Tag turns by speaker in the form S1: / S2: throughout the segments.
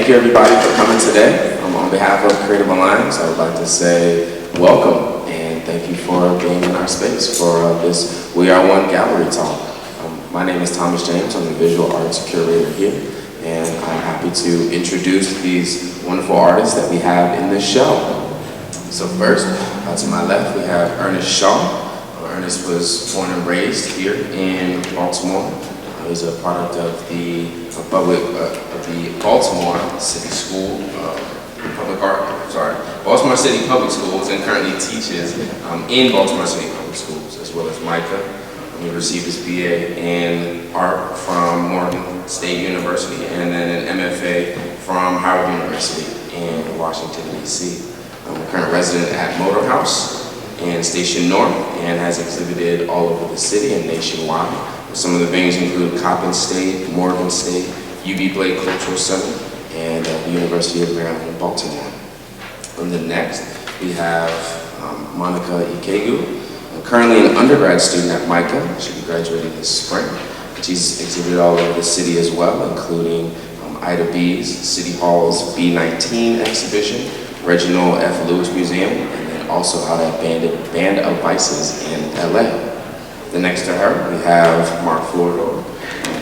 S1: thank you everybody for coming today. On behalf of Creative Alliance, I would like to say welcome and thank you for being in our space for this We Are One Gallery Talk. My name is Thomas James. I'm the visual arts curator here, and I'm happy to introduce these wonderful artists that we have in this show. So first, to my left, we have Ernest Shaw. Ernest was born and raised here in Baltimore. He's a product of the Baltimore City School, Baltimore City Public Schools, and currently teaches in Baltimore City Public Schools, as well as MICA. He received his BA in art from Morgan State University, and then an MFA from Howard University in Washington, D.C. A current resident at Motor House and Station North, and has exhibited all over the city and nationwide. Some of the venues include Coppin State, Morgan State, UB Blake Cultural Center, and the University of Maryland in Baltimore. And then next, we have Monica Ikegu, currently an undergrad student at MICA. She'll be graduating this spring. She's exhibited all over the city as well, including Ida B's, City Hall's B19 exhibition, Reginald F. Lewis Museum, and then also out at Band of Vices in LA. Then next to her, we have Mark Flordo,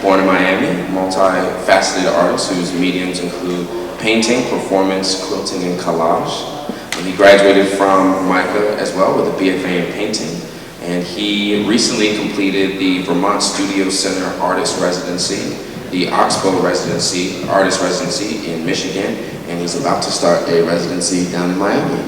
S1: born in Miami, multifaceted artist whose mediums include painting, performance, quilting, and collage. He graduated from MICA as well with a BFA in painting, and he recently completed the Vermont Studio Center Artist Residency, the Oxbow Residency, Artist Residency in Michigan, and he's about to start a residency down in Miami.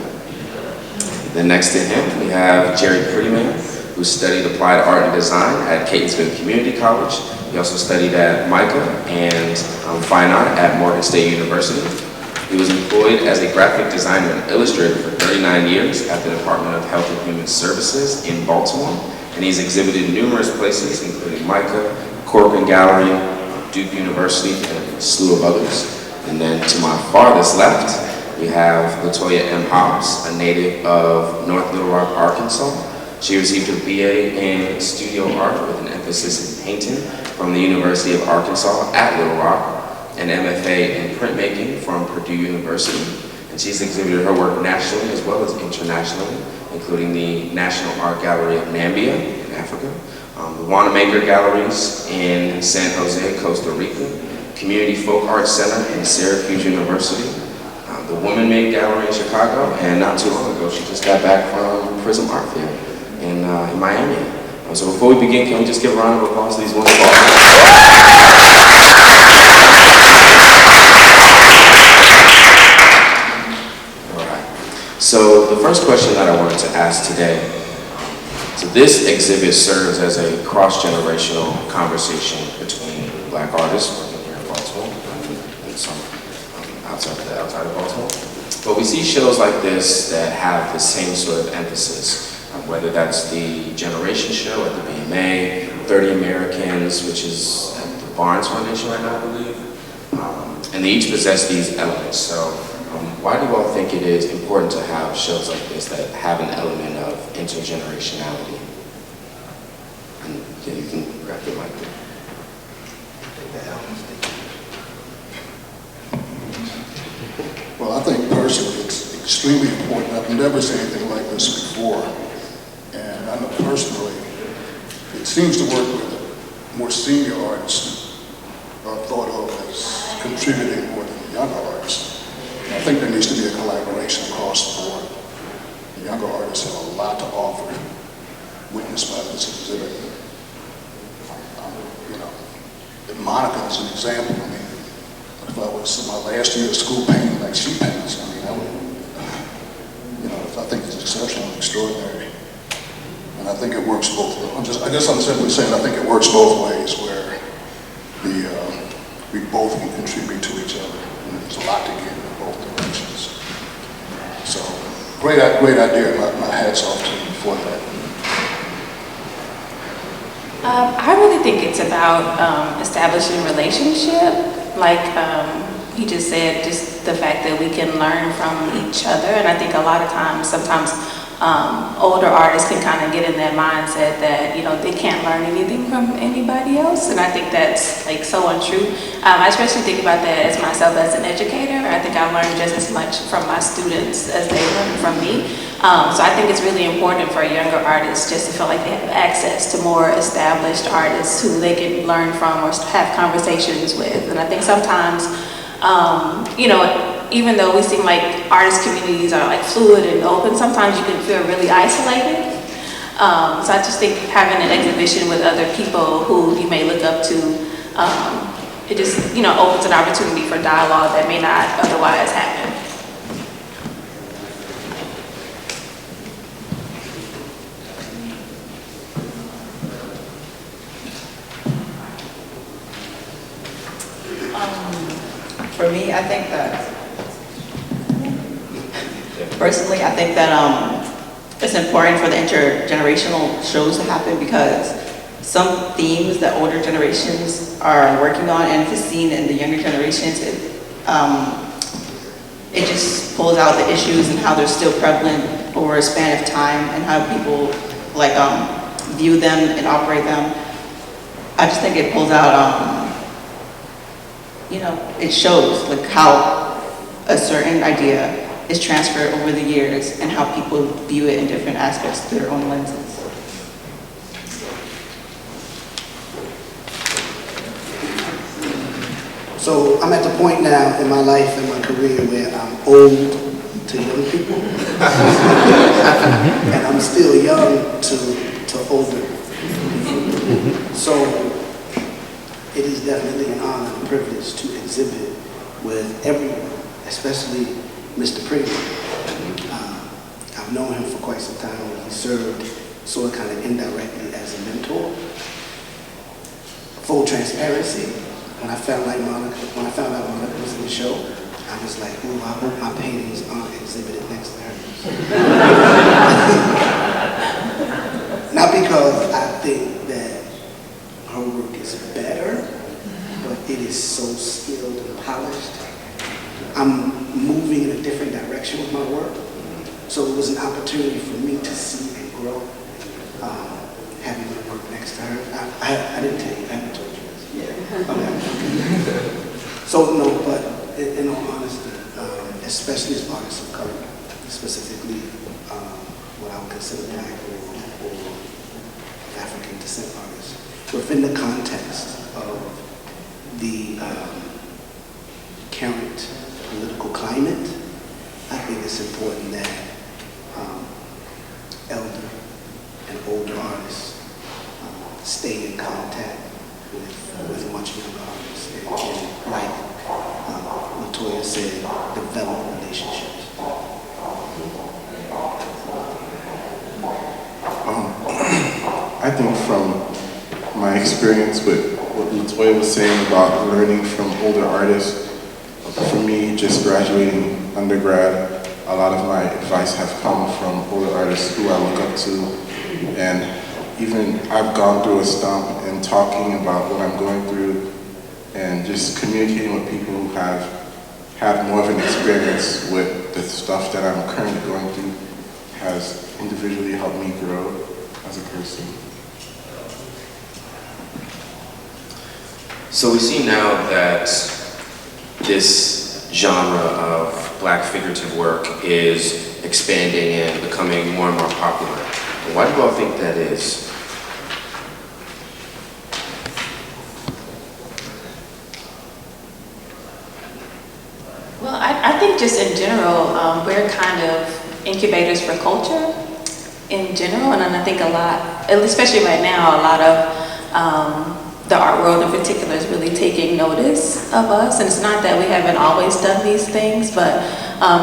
S1: Then next to him, we have Jerry Prettyman, who studied applied art and design at Catonsville Community College. He also studied at MICA and fine art at Morgan State University. He was employed as a graphic designer and illustrator for 39 years at the Department of Health and Human Services in Baltimore, and he's exhibited in numerous places, including MICA, Corcoran Gallery, Duke University, and a slew of others. And then to my farthest left, we have Latoya M. Hobbs, a native of North Little Rock, Arkansas. She received her BA in studio art with an emphasis in painting from the University of Arkansas at Little Rock, an MFA in printmaking from Purdue University. And she's exhibited her work nationally as well as internationally, including the National Art Gallery of Nambia in Africa, the Wanamaker Galleries in San Jose, Costa Rica, Community Folk Arts Center in Syracuse University, the Woman Made Gallery in Chicago, and not too long ago, she just got back from Prism Art Fair in Miami. So before we begin, can we just give a round of applause to these wonderful artists? All right. So the first question that I wanted to ask today, so this exhibit serves as a cross-generational conversation between Black artists working here in Baltimore and some outside of Baltimore. But we see shows like this that have the same sort of emphasis, whether that's the Generation Show at the BMA, 30 Americans, which is at the Barnes Foundation right now, I believe. And they each possess these elements. So why do you all think it is important to have shows like this that have an element of intergenerationality? And yeah, you can grab the mic there.
S2: Well, I think personally it's extremely important. I've never seen anything like this before. And I know personally, it seems to work with more senior artists are thought of as contributing more than younger artists. And I think there needs to be a collaboration across the board. The younger artists have a lot to offer, witnessed by this exhibit. Monica is an example. I mean, if I was in my last year of school painting like she paints, I mean, I would, I think it's exceptional, extraordinary. And I think it works both ways. I guess I'm simply saying I think it works both ways, where we both can contribute to each other. And there's a lot to give in both directions. So, great idea. My hat's off to you for that.
S3: I really think it's about establishing a relationship. Like he just said, just the fact that we can learn from each other. And I think a lot of times, sometimes older artists can kind of get in that mindset that, you know, they can't learn anything from anybody else. And I think that's like so untrue. I especially think about that as myself as an educator. I think I learn just as much from my students as they learn from me. So I think it's really important for younger artists just to feel like they have access to more established artists who they can learn from or have conversations with. And I think sometimes, you know, even though we seem like artist communities are like fluid and open, sometimes you can feel really isolated. So I just think having an exhibition with other people who you may look up to, it just, you know, opens an opportunity for dialogue that may not otherwise happen.
S4: For me, I think that, personally, I think that it's important for the intergenerational shows to happen because some themes that older generations are working on, and if it's seen in the younger generations, it just pulls out the issues and how they're still prevalent over a span of time and how people like view them and operate them. I just think it pulls out, you know, it shows like how a certain idea is transferred over the years and how people view it in different aspects through their own lenses.
S5: So I'm at the point now in my life and my career where I'm old to young people. And I'm still young to older. So it is definitely an honor and privilege to exhibit with everyone, especially Mr. Pretty. I've known him for quite some time. He served sort of kind of indirectly as a mentor. Full transparency, when I found out Monica was in the show, I was like, ooh, I hope my paintings aren't exhibited next to hers. Not because I think that her work is better, but it is so skilled and polished. I'm moving in a different direction with my work, so it was an opportunity for me to see and grow, having my work next to her. I didn't tell you, I haven't told you this. Yeah. Okay. So no, but in all honesty, especially as artists of color, specifically what I would consider Black or African descent artists, within the context of the current political climate, I think it's important that elder and older artists stay in contact with much younger artists and like Latoya said, develop relationships.
S6: I think from my experience with what Latoya was saying about learning from older artists, for me, just graduating undergrad, a lot of my advice have come from older artists who I look up to, and even I've gone through a stump and talking about what I'm going through and just communicating with people who have had more of an experience with the stuff that I'm currently going through has individually helped me grow as a person.
S1: So we see now that this genre of Black figurative work is expanding and becoming more and more popular. Why do you all think that is?
S3: Well, I think just in general, we're kind of incubators for culture in general, and I think a lot, especially right now, a lot of the art world in particular is really taking notice of us. And it's not that we haven't always done these things, but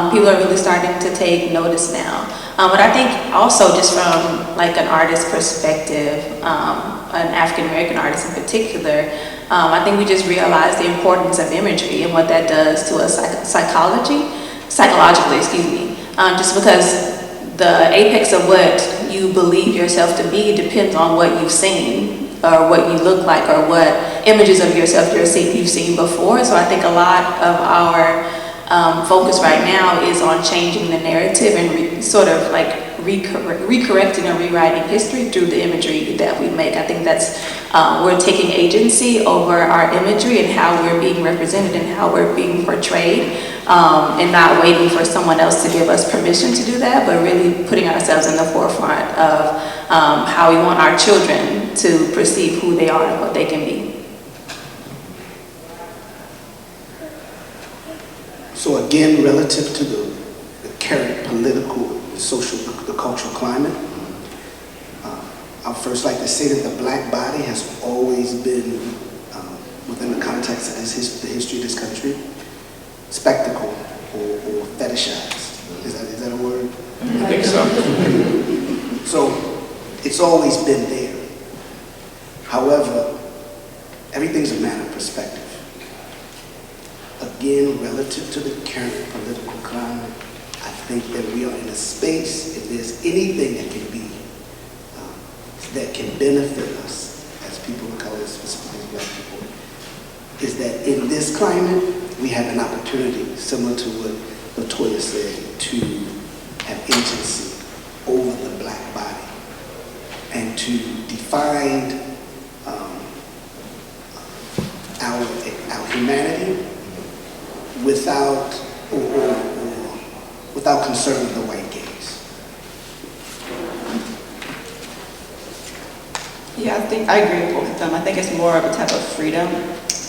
S3: people are really starting to take notice now. But I think also just from like an artist perspective, an African-American artist in particular, I think we just realize the importance of imagery and what that does to us psychologically, excuse me. Just because the apex of what you believe yourself to be depends on what you've seen, or what you look like, or what images of yourself you've seen before. So I think a lot of our focus right now is on changing the narrative and sort of like recorrecting or rewriting history through the imagery that we make. I think that's, we're taking agency over our imagery and how we're being represented and how we're being portrayed, and not waiting for someone else to give us permission to do that, but really putting ourselves in the forefront of how we want our children to perceive who they are and what they can be.
S5: So again, relative to the current political, social, the cultural climate, I'd first like to say that the black body has always been, within the context of the history of this country, spectacle or fetishized. Is that a word?
S1: I think so.
S5: So it's always been there. However, everything's a matter of perspective. Again, relative to the current political climate, I think that we are in a space, if there's anything that can be, that can benefit us as people of color, specifically as black people, is that in this climate, we have an opportunity, similar to what LaToya said, to have agency over the black body and to define our humanity without without concern of the white gaze.
S4: Yeah, I agree with both of them. I think it's more of a type of freedom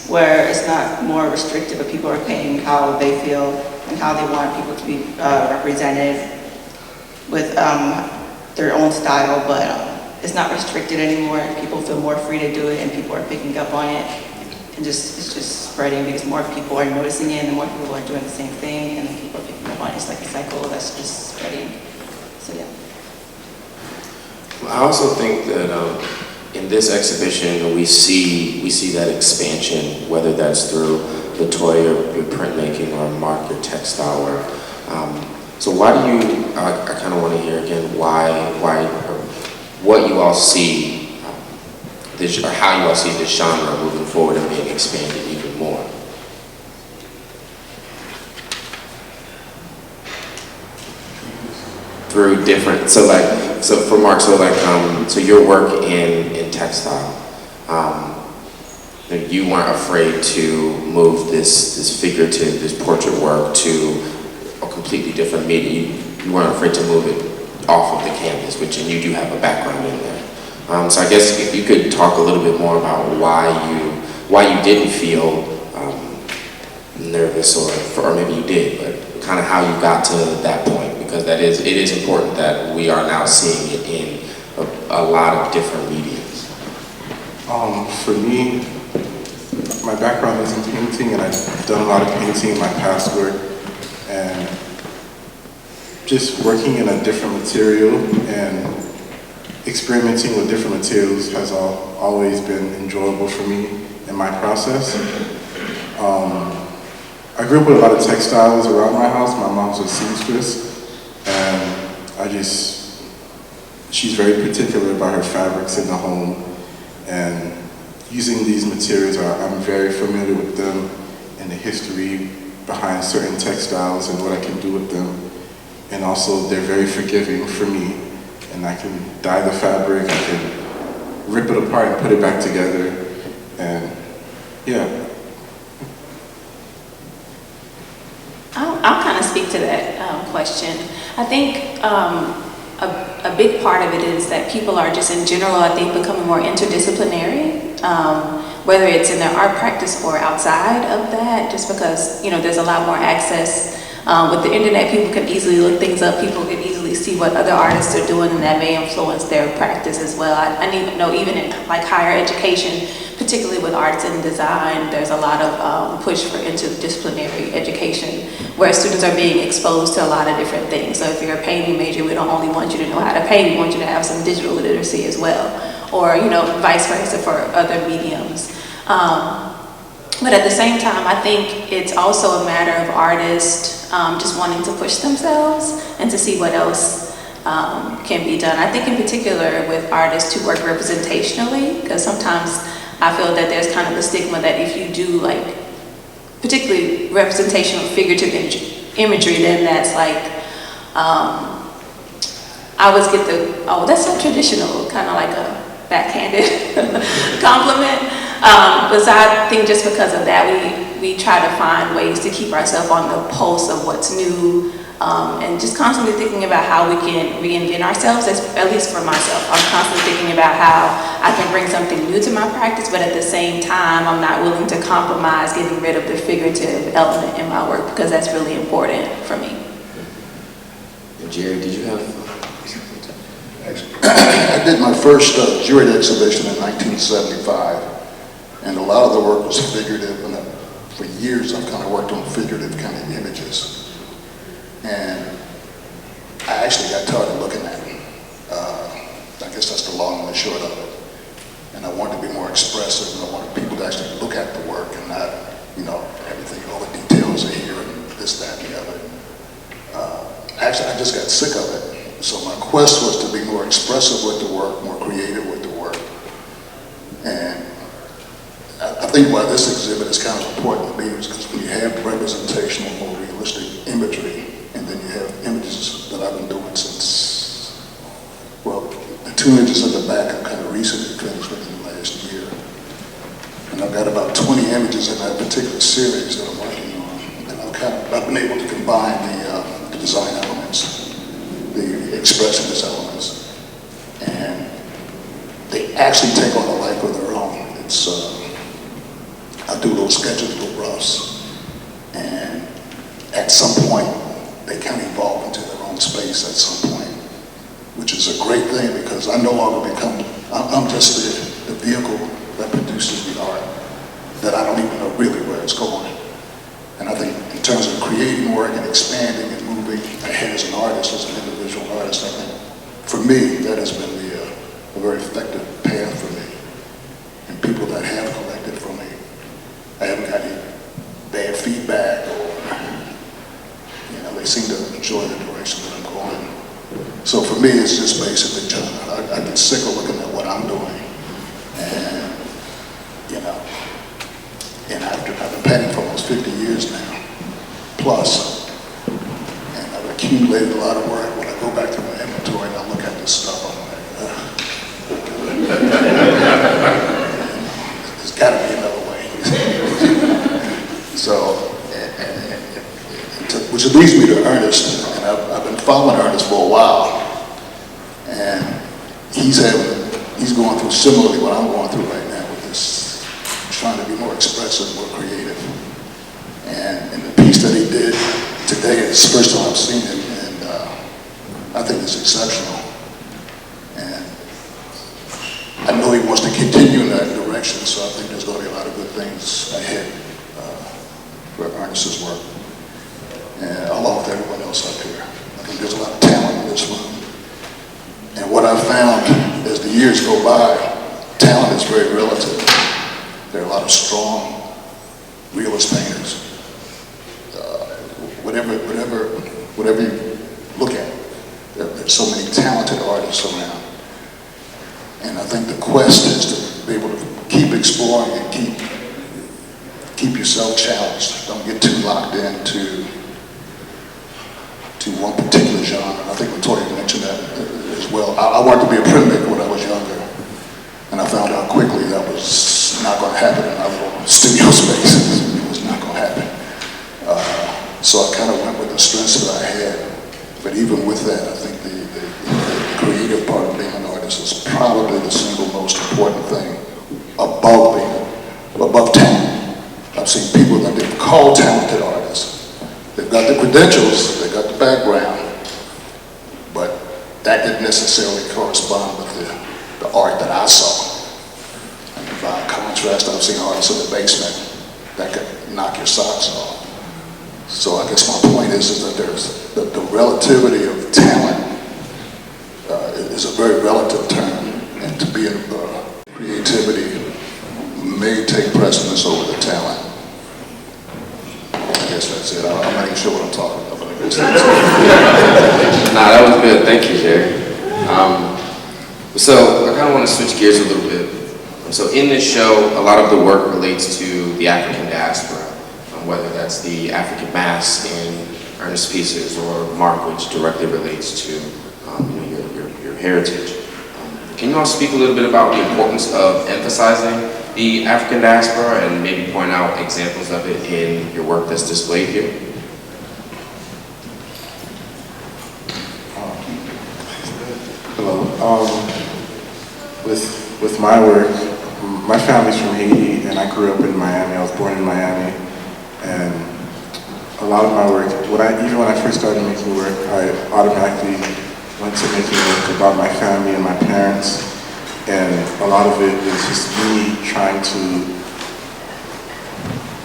S4: where it's not more restrictive, but people are paying how they feel and how they want people to be represented with their own style, but it's not restricted anymore. People feel more free to do it, and people are picking up on it, and it's just spreading because more people are noticing it, and more people are doing the same thing, and then people are picking up on it. It's like a cycle that's just spreading. So yeah.
S1: I also think that in this exhibition we see that expansion, whether that's through LaToya, your printmaking, or Mark, your textile work. So why do you? I kind of want to hear again why, or what you all see, or how you all see this genre moving forward and being expanded even more. Through different, so for Mark, so your work in textile, you weren't afraid to move this figurative, this portrait work to a completely different medium. You weren't afraid to move it off of the canvas, and you do have a background in there. So I guess if you could talk a little bit more about why you didn't feel nervous, or maybe you did, but kind of how you got to that point, because it is important that we are now seeing it in a lot of different mediums.
S6: For me, my background is in painting, and I've done a lot of painting in my past work, and just working in a different material and experimenting with different materials has always been enjoyable for me in my process. I grew up with a lot of textiles around my house. My mom's a seamstress, and she's very particular about her fabrics in the home, and using these materials, I'm very familiar with them and the history behind certain textiles and what I can do with them. And also, they're very forgiving for me, and I can dye the fabric, I can rip it apart and put it back together, and yeah.
S3: I'll kind of speak to that question. I think a big part of it is that people are just in general, I think, becoming more interdisciplinary, whether it's in their art practice or outside of that, just because, there's a lot more access. With the internet, people can easily look things up, people can easily see what other artists are doing, and that may influence their practice as well. I know even in higher education, particularly with arts and design, there's a lot of push for interdisciplinary education, where students are being exposed to a lot of different things. So if you're a painting major, we don't only want you to know how to paint, we want you to have some digital literacy as well, or vice versa for other mediums. But at the same time, I think it's also a matter of artists just wanting to push themselves and to see what else can be done. I think in particular with artists who work representationally, because sometimes I feel that there's kind of a stigma that if you do particularly representational figurative imagery, then that's I always get the, oh, that's so traditional, kind of like a backhanded compliment. But so I think just because of that, we try to find ways to keep ourselves on the pulse of what's new, and just constantly thinking about how we can reinvent ourselves, at least for myself. I'm constantly thinking about how I can bring something new to my practice, but at the same time, I'm not willing to compromise getting rid of the figurative element in my work, because that's really important for me.
S1: And Jerry, did you have?
S2: I did my first juried exhibition in 1975, and a lot of the work was figurative, and for years I've kind of worked on figurative kind of images. And I actually got tired of looking at it. I guess that's the long and the short of it. And I wanted to be more expressive, and I wanted people to actually look at the work and not, everything, all the details are here and this, that, and the other. Actually, I just got sick of it. So my quest was to be more expressive with the work, more creative with the work. And I think why this exhibit is kind of important to me is because when you have representational, more realistic imagery, and then you have images that I've been doing since, well, the 2 images at the back I've kind of recently finished within the last year. And I've got about 20 images in that particular series that I'm working on. And I've been able to combine the design elements, the expressionist elements, and they actually take on a life of their own. It's, I do little sketches, little roughs, and at some point, they kind of evolve into their own space at some point, which is a great thing because I no longer I'm just the vehicle that produces the art, that I don't even know really where it's going. And I think in terms of creating work and expanding and moving ahead as an artist, as an individual artist, I think for me, that has been a very effective path for me. And people that have collected from me, I haven't got any bad feedback, or they seem to enjoy the direction that I'm going. So for me, it's just basically I get sick of looking at what I'm doing, and and after I've been painting for almost 50 years now, plus, and I've accumulated a lot of work. When I go back to my inventory and I look at this stuff, I'm like, there's got to be another way. So, which leads me to Ernest, and I've been following Ernest for a while, and he's going through similarly what I'm going through right now with this, trying to be more expressive, more creative. And the piece that he did today is the first time I've seen it, and I think it's exceptional. And I know he wants to continue in that direction, so I think there's going to be a lot of good things ahead for Ernest's work, and along with everyone else up here. I think there's a lot of talent in this room. And what I've found as the years go by, talent is very relative. There are a lot of strong realist painters. Whatever you look at, there's so many talented artists around. And I think the quest is to be able to keep exploring and keep yourself challenged. Don't get too locked into one particular genre. I think Latoya mentioned that as well. I wanted to be a printmaker when I was younger, and I found out quickly that was not going to happen in my little studio space. It was not going to happen. So I kind of went with the strengths that I had. But even with that, I think the creative part of being an artist is probably the single most important thing above talent. I've seen people that they've called talented artists. They've got the credentials, they've got the background, but that didn't necessarily correspond with the art that I saw. And by contrast, I've seen artists in the basement that could knock your socks off. So I guess my point is that there's the relativity of talent is a very relative term, and to be in creativity may take precedence over the talent. I guess that's it. I'm not even sure what I'm talking about, but I guess that's it.
S1: Nah, that was good. Thank you, Jerry. So I kind of want to switch gears a little bit. So in this show, a lot of the work relates to the African diaspora, whether that's the African mass in Ernest's pieces or Mark, which directly relates to your heritage. Can you all speak a little bit about the importance of emphasizing the African diaspora and maybe point out examples of it in your work that's displayed here?
S6: Hello. With my work, my family's from Haiti, and I grew up in Miami. I was born in Miami, and a lot of my work, even when I first started making work, I automatically went to making work about my family and my parents, and a lot of it is just me trying to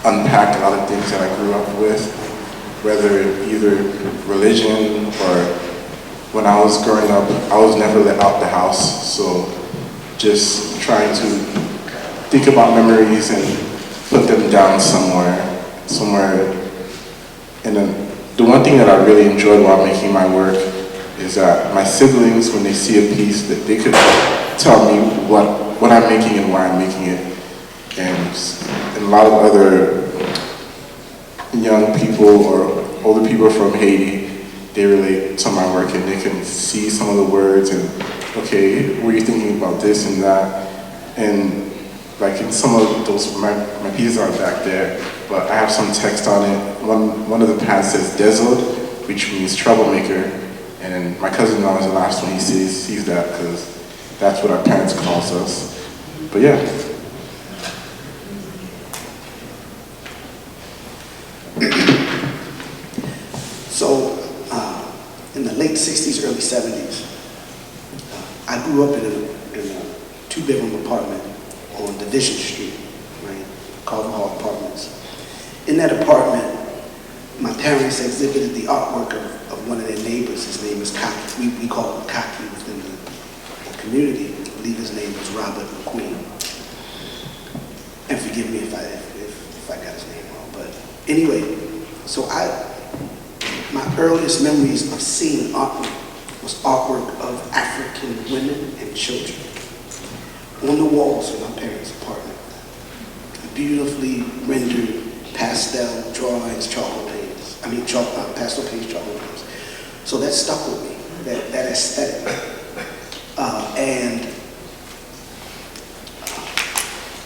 S6: unpack a lot of things that I grew up with, whether either religion or when I was growing up, I was never let out the house, so just trying to think about memories and put them down somewhere. And then the one thing that I really enjoyed while making my work is that my siblings, when they see a piece, that they could tell me what I'm making and why I'm making it. And a lot of other young people or older people from Haiti, they relate to my work and they can see some of the words and, okay, were you thinking about this and that? And like in some of those, my pieces are back there, but I have some text on it. One of the pads says Dezo, which means troublemaker. And then my cousin now is the last one, he sees that because that's what our parents calls us. But yeah.
S5: So, in the late 60s, early 70s, I grew up in a two-bedroom apartment on Division Street, right? Carver Hall Apartments. In that apartment, my parents exhibited the artwork of one of their neighbors. His name is Cocky. We call him Cocky within the community. I believe his name was Robert McQueen. And forgive me if I got his name wrong. But anyway, so my earliest memories of seeing artwork was artwork of African women and children on the walls of my parents' apartment. Beautifully rendered pastel drawings, pastel paints, charcoal paints. So that stuck with me, that aesthetic.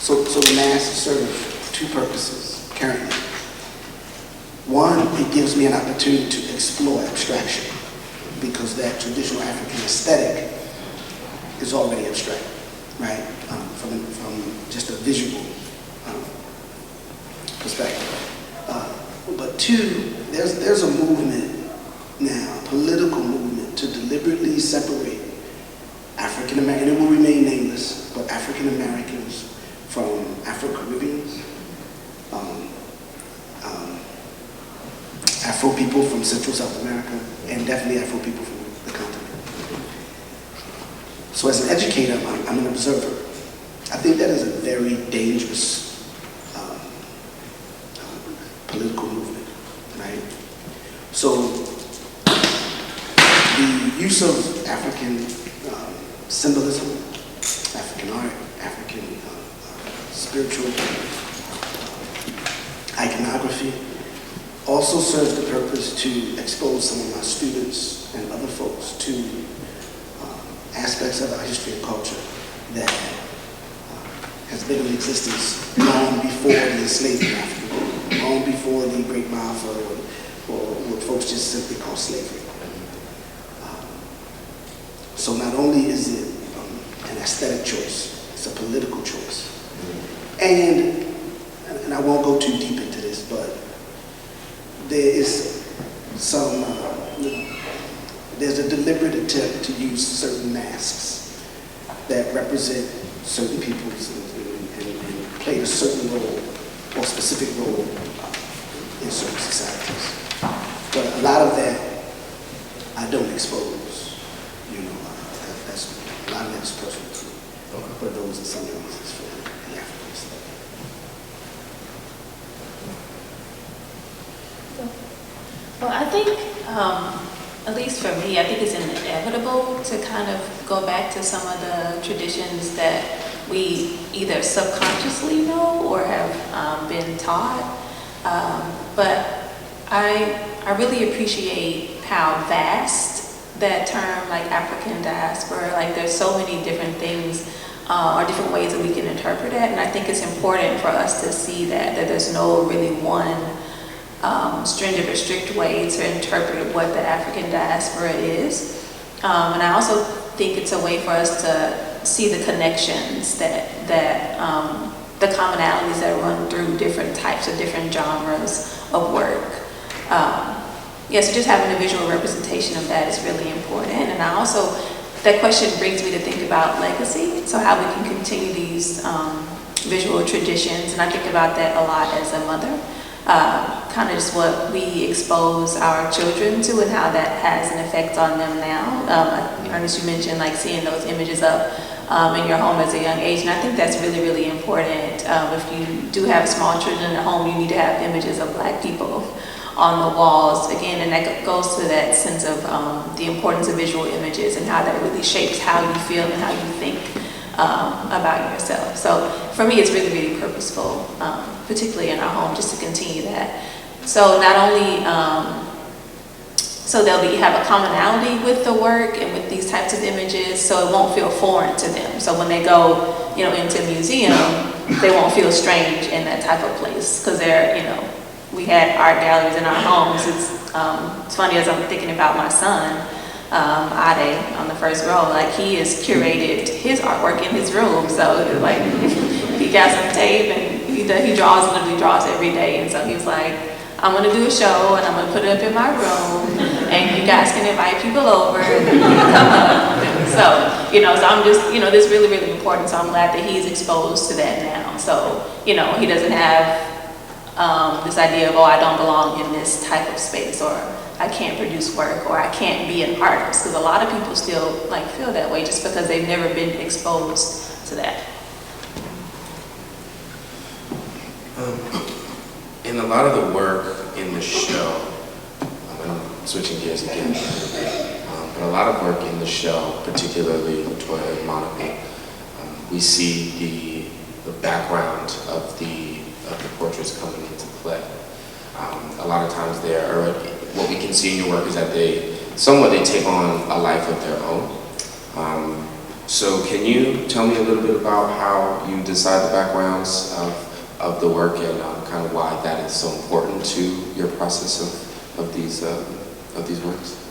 S5: So the mask serves two purposes currently. One, it gives me an opportunity to explore abstraction because that traditional African aesthetic is already abstract, right? From just a visual perspective. But two, there's a movement now, political movement, to deliberately separate African American, and it will remain nameless, but African Americans from Afro-Caribbeans, Afro people from Central South America, and definitely Afro people from the continent. So as an educator, I'm an observer. I think that is a very dangerous political movement, right? So the use of African symbolism, African art, African spiritual iconography also serves the purpose to expose some of my students and other folks to aspects of our history and culture that has been in existence long before the enslavement of Africa, long before the Great Maafa, or what folks just simply call slavery. So not only is it an aesthetic choice, it's a political choice. And I won't go too deep into this, but there is some, there's a deliberate attempt to use certain masks that represent certain peoples and play a certain role or specific role in certain societies. But a lot of that I don't expose, that's a lot of that is personal to me. But those are some reasons for the African stuff.
S3: Well, I think, at least for me, I think it's inevitable to kind of go back to some of the traditions that we either subconsciously know or have been taught. But I really appreciate how vast that term, like African diaspora, like there's so many different things or different ways that we can interpret it, and I think it's important for us to see that there's no really one stringent or strict way to interpret what the African diaspora is. And I also think it's a way for us to see the connections that the commonalities that run through different types of different genres of work. So just having a visual representation of that is really important. And I also, that question brings me to think about legacy, so how we can continue these visual traditions, and I think about that a lot as a mother. Kind of just what we expose our children to and how that has an effect on them now. Ernest, you mentioned like seeing those images up in your home as a young age, and I think that's really, really important. If you do have small children at home, you need to have images of Black people on the walls, again, and that goes to that sense of the importance of visual images and how that really shapes how you feel and how you think about yourself. So for me, it's really, really purposeful, particularly in our home, just to continue that. So not only, so they'll have a commonality with the work and with these types of images, so it won't feel foreign to them. So when they go, into a museum, they won't feel strange in that type of place, because they're, we had art galleries in our homes. It's funny as I'm thinking about my son, Ade, on the first row, like he has curated his artwork in his room. So like he got some tape and he literally draws every day. And so he was like, I'm gonna do a show and I'm gonna put it up in my room and you guys can invite people over and you can come up. So, so I'm just, this is really, really important. So I'm glad that he's exposed to that now. So, he doesn't have this idea of, I don't belong in this type of space, or I can't produce work, or I can't be an artist, because a lot of people still feel that way just because they've never been exposed to that.
S1: In a lot of the work in the show, and I'm switching gears again, but a lot of work in the show, particularly Latoya and Monica, we see the background of the portraits coming into play. A lot of times what we can see in your work is that they take on a life of their own. So can you tell me a little bit about how you decide the backgrounds of the work and kind of why that is so important to your process of these works?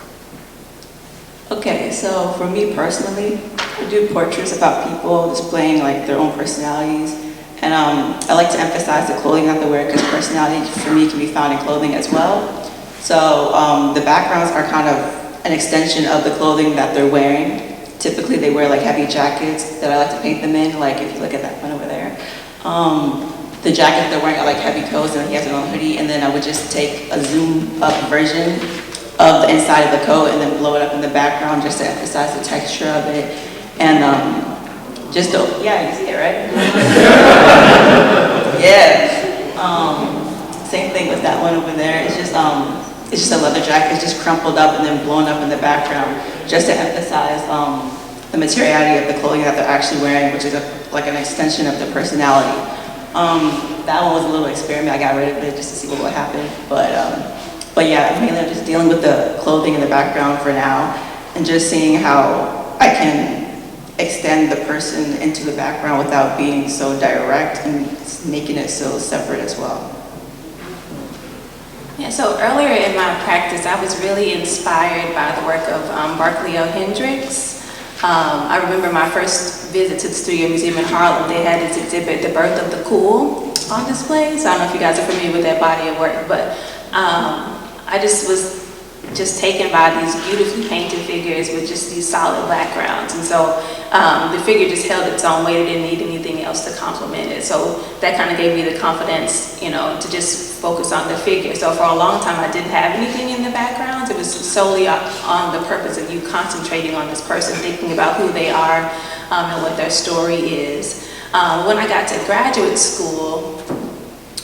S4: Okay, so for me personally, I do portraits about people displaying their own personalities. And I like to emphasize the clothing that they wear, because personality for me can be found in clothing as well. So the backgrounds are kind of an extension of the clothing that they're wearing. Typically they wear heavy jackets that I like to paint them in, if you look at that one over there. The jacket they're wearing are heavy coats, and he has an own hoodie, and then I would just take a zoom up version of the inside of the coat and then blow it up in the background just to emphasize the texture of it. And yeah, you see it, right? Yeah. Same thing with that one over there. It's just a leather jacket. It's just crumpled up and then blown up in the background, just to emphasize the materiality of the clothing that they're actually wearing, which is an extension of their personality. That one was a little experiment. I got rid of it just to see what would happen. But yeah, mainly I'm just dealing with the clothing in the background for now, and just seeing how I can extend the person into the background without being so direct and making it so separate as well.
S3: Yeah, so earlier in my practice, I was really inspired by the work of Barclay L. Hendricks. I remember my first visit to the Studio Museum in Harlem. They had this exhibit, The Birth of the Cool, on display. So I don't know if you guys are familiar with that body of work, but I just was taken by these beautifully painted figures with just these solid backgrounds. And so the figure just held its own weight. It didn't need anything else to complement it. So that kind of gave me the confidence, to just focus on the figure. So for a long time, I didn't have anything in the background. It was solely on the purpose of you concentrating on this person, thinking about who they are and what their story is. When I got to graduate school,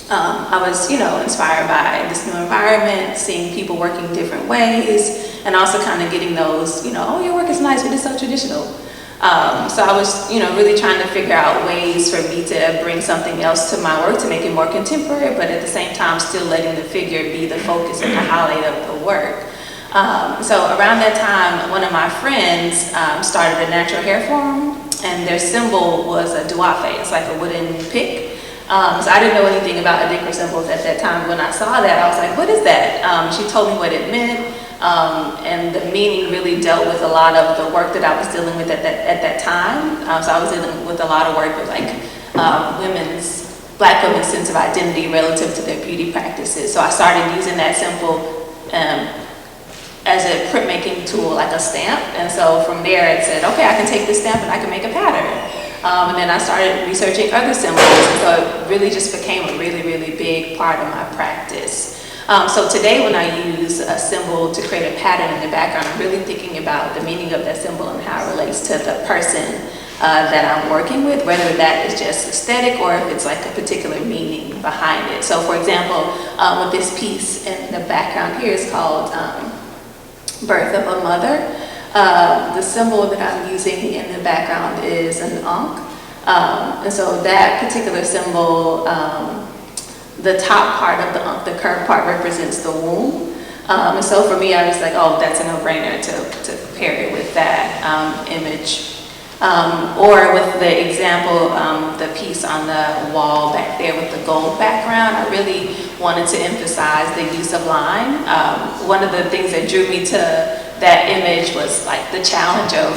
S3: I was, inspired by this new environment, seeing people working different ways, and also kind of getting those, oh, your work is nice, but it's so traditional. So I was, really trying to figure out ways for me to bring something else to my work to make it more contemporary, but at the same time still letting the figure be the focus and the highlight of the work. So around that time, one of my friends started a natural hair forum, and their symbol was a duafe. It's like a wooden pick. So I didn't know anything about Adikra symbols at that time. When I saw that, I was like, what is that? She told me what it meant, and the meaning really dealt with a lot of the work that I was dealing with at that time. So I was dealing with a lot of work with like Black women's sense of identity relative to their beauty practices. So I started using that symbol as a printmaking tool, like a stamp. And so from there it said, okay, I can take this stamp and I can make a pattern. And then I started researching other symbols. And so it really just became a really, really big part of my practice. So today when I use a symbol to create a pattern in the background, I'm really thinking about the meaning of that symbol and how it relates to the person that I'm working with, whether that is just aesthetic or if it's like a particular meaning behind it. So for example, with this piece in the background here is called Birth of a Mother. The symbol that I'm using in the background is an ankh. And so that particular symbol, the top part of the ankh, the curved part, represents the womb. And so for me, I was like, oh, that's a no-brainer to pair it with that image. Or with the example, the piece on the wall back there with the gold background, I really wanted to emphasize the use of line. One of the things that drew me to that image was like the challenge of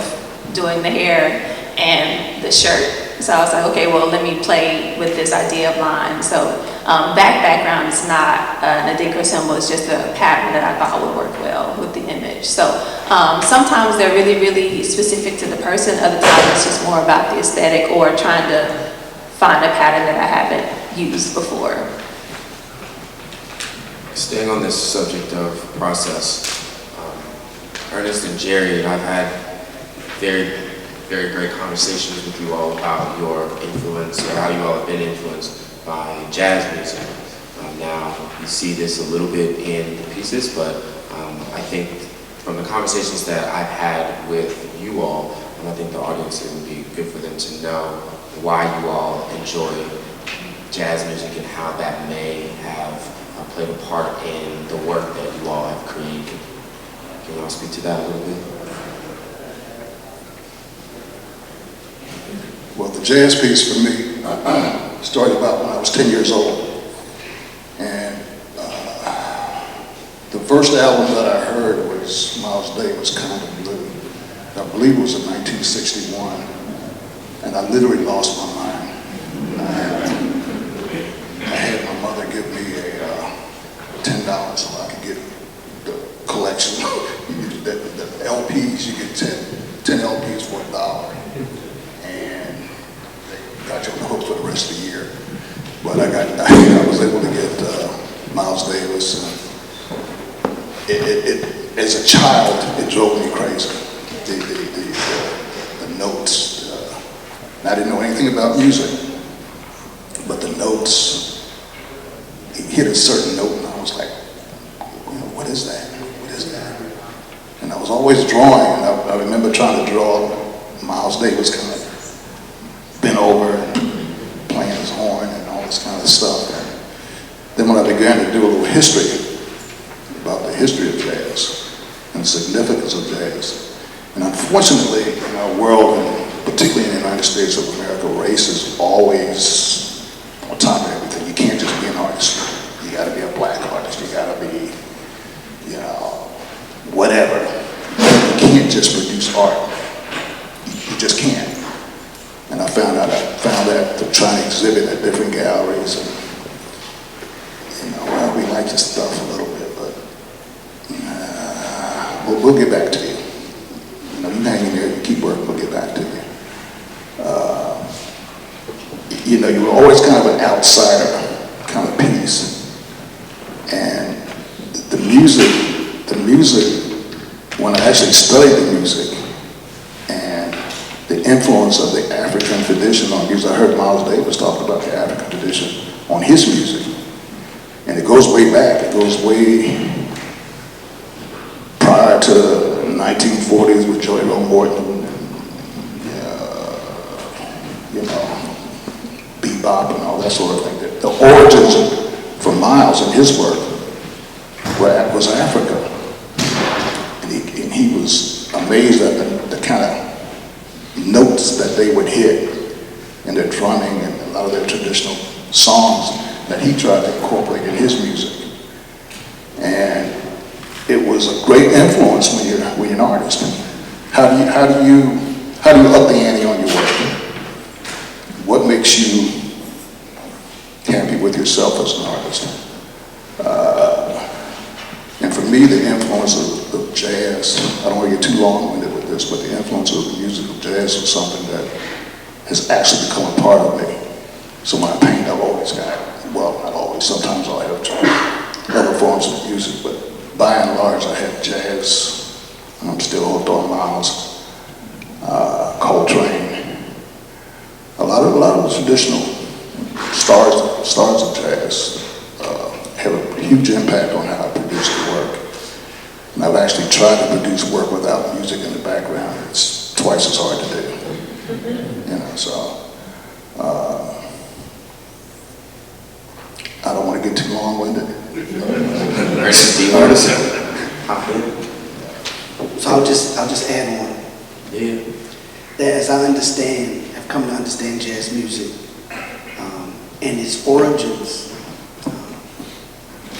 S3: doing the hair and the shirt. So I was like, okay, well, let me play with this idea of line. So that background is not an Adikra symbol, it's just a pattern that I thought would work well with the image. So sometimes they're really, really specific to the person, other times it's just more about the aesthetic or trying to find a pattern that I haven't used before.
S1: Staying on this subject of process, Ernest and Jerry, I've had very great conversations with you all about your influence or how you all have been influenced by jazz music. Now, you see this a little bit in the pieces, but I think from the conversations that I've had with you all, and I think the audience, it would be good for them to know why you all enjoy jazz music and how that may have played a part in the work that you all have created. Can you all speak to that a little bit?
S2: Well, the jazz piece for me started about when I was 10 years old. And the first album that I heard was Miles Davis' Kind of Blue. I believe it was in 1961. And I literally lost my mind. I had my mother give me $10 so I could get the collection. The LPs, you get 10 LPs for $1. Got you on the hook for the rest of the year. But I was able to get Miles Davis. As a child, it drove me crazy. The notes. I didn't know anything about music, but the notes, he hit a certain note and I was like, what is that? What is that? And I was always drawing, and I remember trying to draw Miles Davis kind of bent over and playing his horn and all this kind of stuff. And then when I began to do a little history about the history of jazz and the significance of jazz, and unfortunately in our world, and particularly in the United States of America, race is always on top of everything. You can't just be an artist. You gotta be a black artist. You gotta be, whatever. You can't just produce art. You just can't. And I found that to try and exhibit at different galleries. And, well, we like your stuff a little bit, but we'll get back to you. You hang in there, you keep working, we'll get back to you. You were always kind of an outsider kind of piece. And the music, when I actually studied the music, the influence of the African tradition on music. I heard Miles Davis talk about the African tradition on his music. And it goes way back. It goes way prior to the 1940s with Joey Ro Morton, bebop and all that sort of thing. The origins for Miles and his work was Africa. was amazed at the kind of notes that they would hit in their drumming and a lot of their traditional songs that he tried to incorporate in his music. And it was a great influence when you're an artist. How do you up the ante on your work? What makes you happy with yourself as an artist? And for me, the influence of jazz, I don't want to get too long-winded with this, but the influence of the music of jazz was something that has actually become a part of me. So when I paint, I've always got, well, not always, sometimes I'll have other forms of music, but by and large, I have jazz. I'm still hooked on Miles, Coltrane, a lot of the traditional stars of jazz have a huge impact on how I produce the work. And I've actually tried to produce work without music in the background. It's twice as hard to do. You know, so I don't want to get too long-winded.
S5: So I'll just add on.
S1: Yeah.
S5: That as I understand, I've come to understand jazz music and its origins,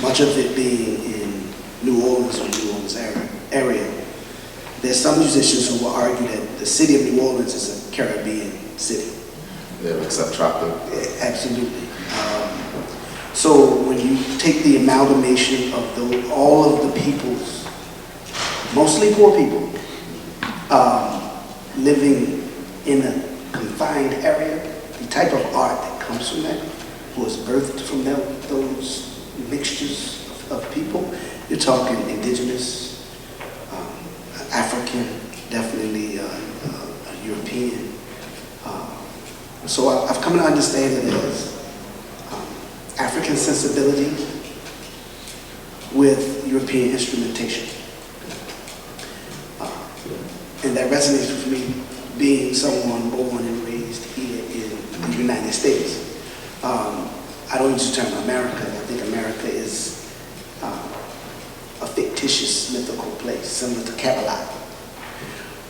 S5: much of it being in New Orleans or New Orleans area. There's some musicians who will argue that the city of New Orleans is a Caribbean city.
S1: Yeah, like subtropical.
S5: Absolutely. So when you take the amalgamation of all of the peoples, mostly poor people, living in a confined area, the type of art that comes from that, was birthed from those mixtures of people. You're talking indigenous, African, definitely European. So I've come to understand it as African sensibility with European instrumentation. And that resonates with me, being someone born and raised here in the United States. I don't use the term America. I think America is a fictitious, mythical place, similar to Camelot.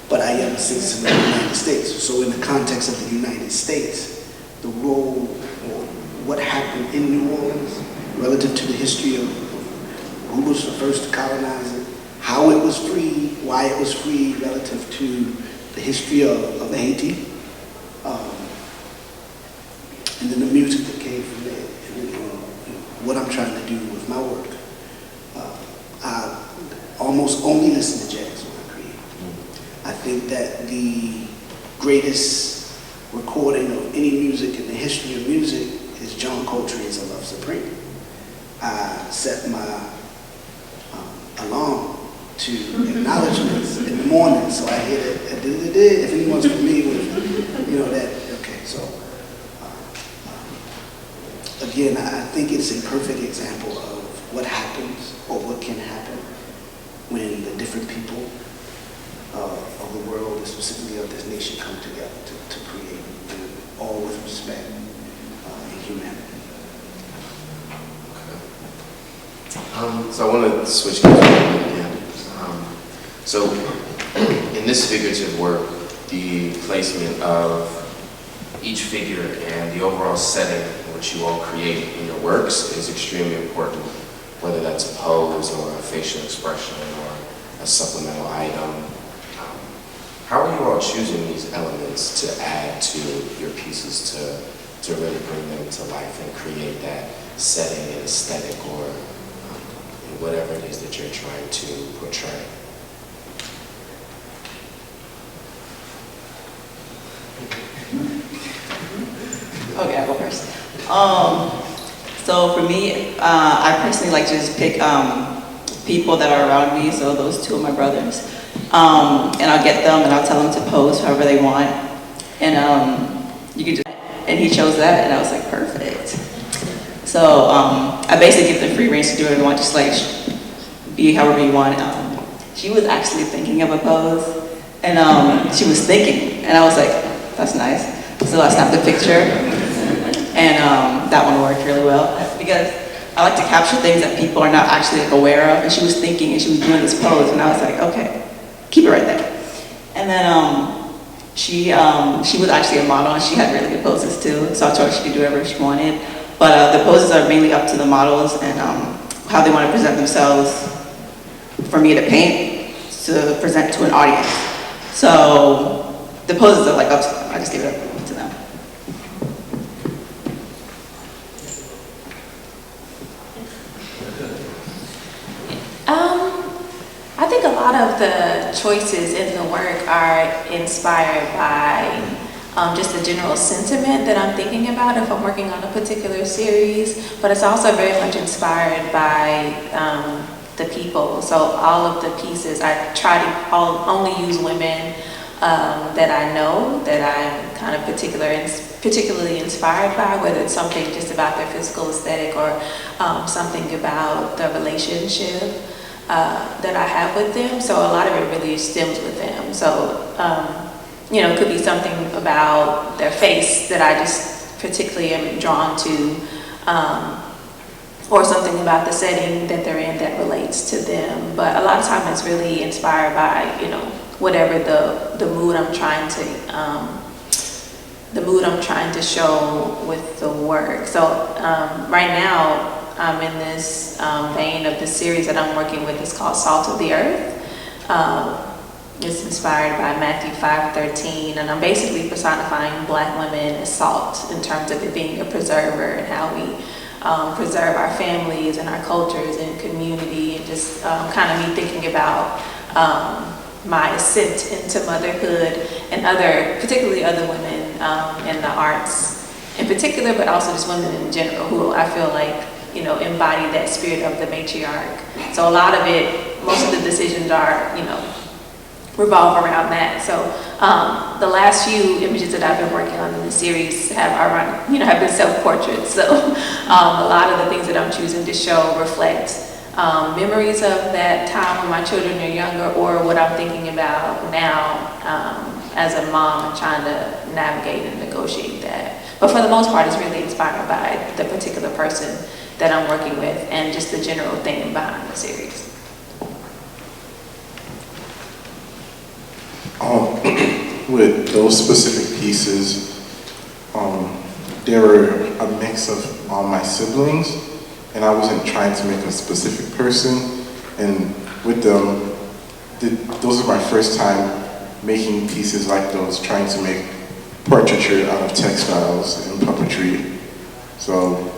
S5: But I am a citizen of the United States. So in the context of the United States, the role or what happened in New Orleans relative to the history of who was the first to colonize it, how it was freed, why it was freed relative to the history of Haiti, and then the music that came from there, and what I'm trying to do with my work. I almost only listen to jazz when I create. I think that the greatest recording of any music in the history of music is John Coltrane's A Love Supreme. I set my alarm to acknowledgments in the morning, so I hear that, if anyone's familiar with, that, okay, so, again, I think it's a perfect example of what happens, or what can happen, when the different people of the world, and specifically of this nation, come together to create, and all with respect and humanity.
S1: So I want to switch gears a little bit again. So in this figurative work, the placement of each figure and the overall setting in which you all create in your works is extremely important, whether that's a pose or a facial expression or a supplemental item. How are you all choosing these elements to add to your pieces to really bring them to life and create that setting and aesthetic or whatever it is that you're trying to portray?
S4: Okay, I'll go first. So for me, I personally like to just pick people that are around me, so those two of my brothers. And I'll get them and I'll tell them to pose however they want. And you can just, and he chose that and I was like, perfect. So I basically give them free range to do whatever they want, just like be however you want. She was actually thinking of a pose and she was thinking and I was like, that's nice. So I snapped a picture and that one worked really well because I like to capture things that people are not actually aware of, and she was thinking and she was doing this pose and I was like, okay, keep it right there. And then she was actually a model, and she had really good poses too, so I told her she could do whatever she wanted. But the poses are mainly up to the models and how they want to present themselves for me to paint, to present to an audience. So the poses are like up to them. I just leave it up to them.
S3: I think a lot of the choices in the work are inspired by just the general sentiment that I'm thinking about if I'm working on a particular series, but it's also very much inspired by the people. So all of the pieces, I try to only use women that I know, that I'm kind of particularly inspired by, whether it's something just about their physical aesthetic or something about the relationship that I have with them. So a lot of it really stems with them. So, you know, it could be something about their face that I just particularly am drawn to, or something about the setting that they're in that relates to them. But a lot of times it's really inspired by, you know, whatever the mood I'm trying to show with the work. So right now I'm in this vein of the series that I'm working with. It's called Salt of the Earth. It's inspired by Matthew 5:13, and I'm basically personifying Black women as salt in terms of it being a preserver and how we preserve our families and our cultures and community, and just kind of me thinking about my ascent into motherhood and particularly other women in the arts in particular, but also just women in general who I feel like, you know, embody that spirit of the matriarch. So a lot of it, most of the decisions are, you know, revolve around that. So the last few images that I've been working on in the series have been self-portraits. So a lot of the things that I'm choosing to show reflect memories of that time when my children are younger, or what I'm thinking about now as a mom and trying to navigate and negotiate that. But for the most part, it's really inspired by the particular person that I'm working with and just the general theme behind the series.
S6: With those specific pieces, they were a mix of all my siblings, and I wasn't trying to make a specific person. And with them, those are my first time making pieces like those, trying to make portraiture out of textiles and puppetry. So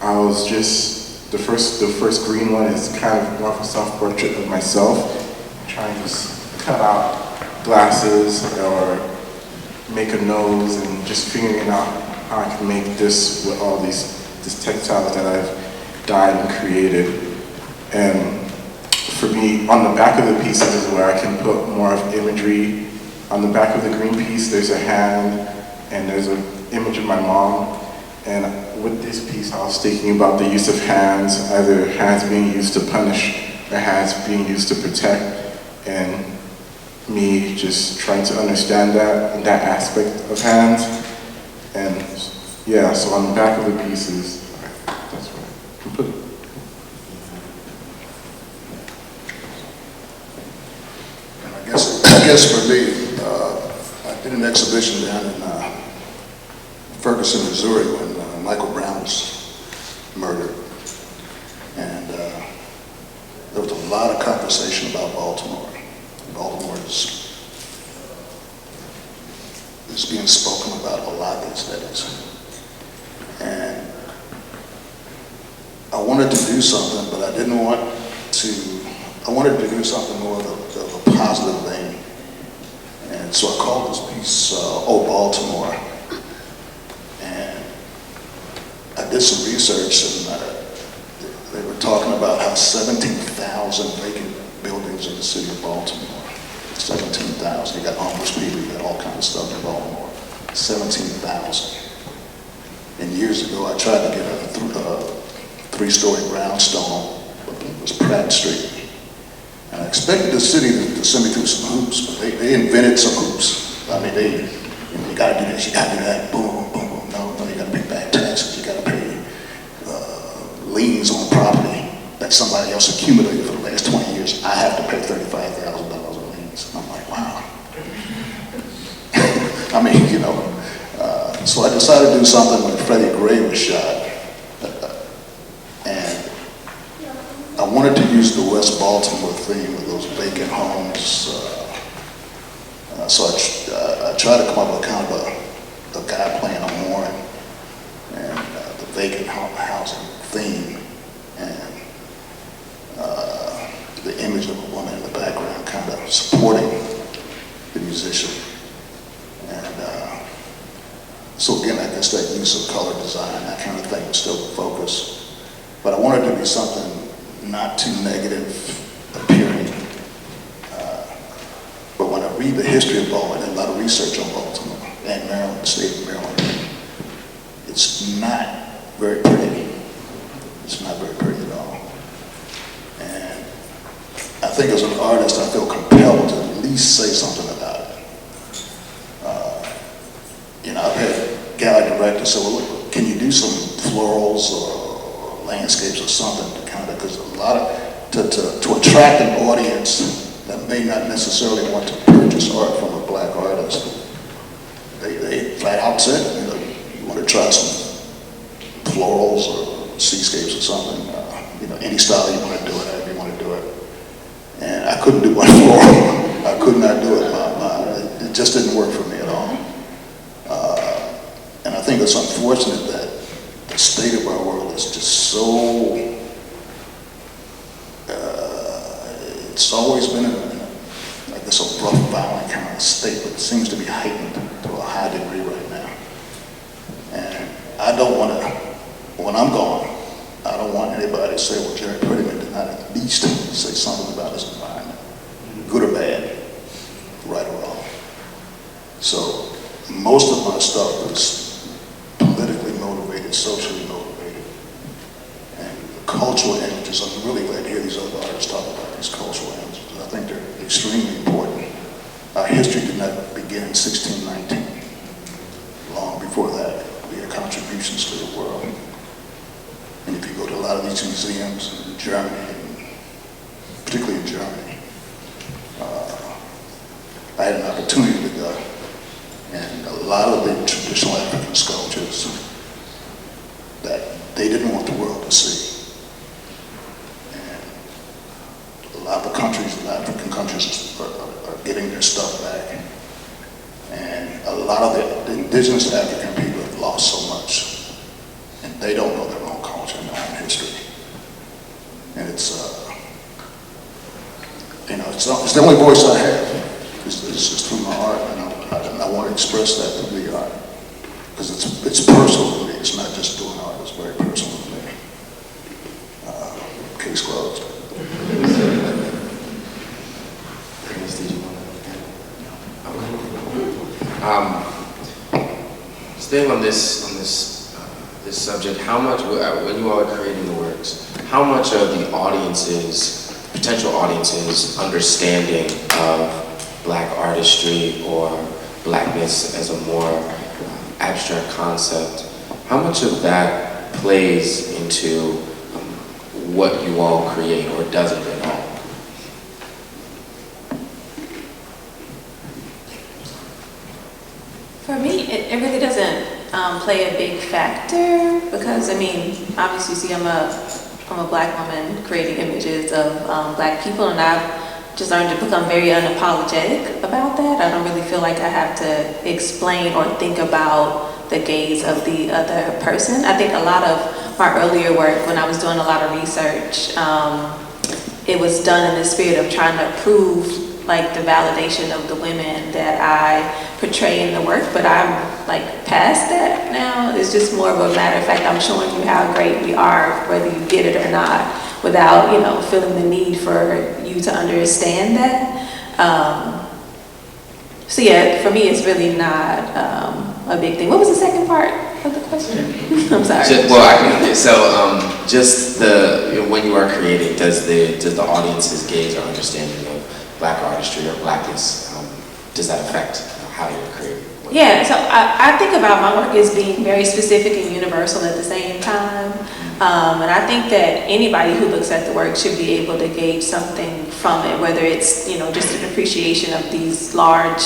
S6: I was just, the first green one is kind of more of a self-portrait of myself, trying to cut out glasses or make a nose, and just figuring out how I can make this with all these textiles that I've dyed and created. And for me, on the back of the pieces is where I can put more of imagery. On the back of the green piece, there's a hand, and there's an image of my mom. And with this piece, I was thinking about the use of hands, either hands being used to punish or hands being used to protect, and me just trying to understand that aspect of hands. And yeah, so on the back of the pieces, that's where I can put it.
S2: I guess for me, I did an exhibition down in Ferguson, Missouri, when Michael Brown was murdered. And there was a lot of conversation about Baltimore. Baltimore is being spoken about a lot these days. And I wanted to do something, but I wanted to do something more of a positive vein. And so I called this piece, Oh Baltimore. And I did some research, and they were talking about how 17,000 vacant buildings in the city of Baltimore. 17,000. You got homeless people, you got all kinds of stuff in Baltimore. 17,000. And years ago, I tried to get a three-story brownstone, but it was Pratt Street. And I expected the city to send me through some hoops, but they invented some hoops. I mean, you gotta do this, you gotta do that, boom, boom, boom. No, you gotta pay back taxes, you gotta pay liens on property that somebody else accumulated for the last 20 years. I have to pay $35,000 in liens. paintings. And I'm like, wow. I mean, you know, so I decided to do something when Freddie Gray was shot. And I wanted to use the West Baltimore theme of those vacant homes. So I tried to come up with kind of a guy playing a horn and the vacant housing theme and the image of a woman in the background kind of supporting the musician. And so again, I guess that use of color design, that kind of thing was still the focus. But I wanted to be something not too negative appearing. But when I read the history of Baltimore, I did a lot of research on Baltimore and Maryland, the state of Maryland. It's not very pretty. It's not very pretty at all. And I think as an artist, I feel compelled to at least say something about it. You know, I've had gallery directors say, well, look, can you do some florals or landscapes or something to kind of, because a lot of, to attract an audience that may not necessarily want to purchase art from a black artist. They flat out said, you know, you want to try some florals or seascapes or something, you know, any style you want to do it, however you want to do it. And I couldn't do one floral. I could not do it. It just didn't work for me at all. And I think it's unfortunate that the state of our world is just so, it's always been in a, I guess, a rough, violent kind of state, but it seems to be heightened to a high degree right now. And I don't want to, when I'm gone, I don't want anybody to say, well, Jerry Prettyman did not at least say something about his environment, good or bad, right or wrong. So most of my stuff is politically motivated, socially motivated, and the cultural images. I'm really glad to hear these other artists talk about these cultural images. I think they're extremely important. Our history did not begin in 1619. Long before that, we had contributions to the world. And if you go to a lot of these museums in Germany, particularly in Germany, I had an opportunity to go, and a lot of the traditional African sculptures that they didn't want the world to see. And a lot of the countries, the African countries, are getting their stuff back. And a lot of the indigenous African people have lost so much, and they don't know their own culture and their own history. And it's, you know, it's the only voice I have. It's just through my art, and I want to express that through the art, because it's personal to me. It's not just doing art. It's very personal to me. Case closed.
S1: Staying on this subject, how much, when you all are creating the works, how much of the audience's, potential audience's understanding of black artistry or blackness as a more abstract concept, how much of that plays into what you all create, or doesn't at all?
S3: For me, it really doesn't play a big factor, because, I mean, obviously you see I'm a black woman creating images of black people, and I've just learned to become very unapologetic about that. I don't really feel like I have to explain or think about the gaze of the other person. I think a lot of my earlier work, when I was doing a lot of research, it was done in the spirit of trying to prove like the validation of the women that I portray in the work, but I'm like past that now. It's just more of a matter of fact, I'm showing you how great we are, whether you get it or not, without, you know, feeling the need for you to understand that. So yeah, for me, it's really not a big thing. What was the second part of the question? I'm sorry.
S1: Just the, when you are creating, does the audience's gaze or understanding of black artistry or blackness, does that affect how you're creating?
S3: Yeah, so I think about my work as being very specific and universal at the same time. And I think that anybody who looks at the work should be able to gauge something from it, whether it's, just an appreciation of these large,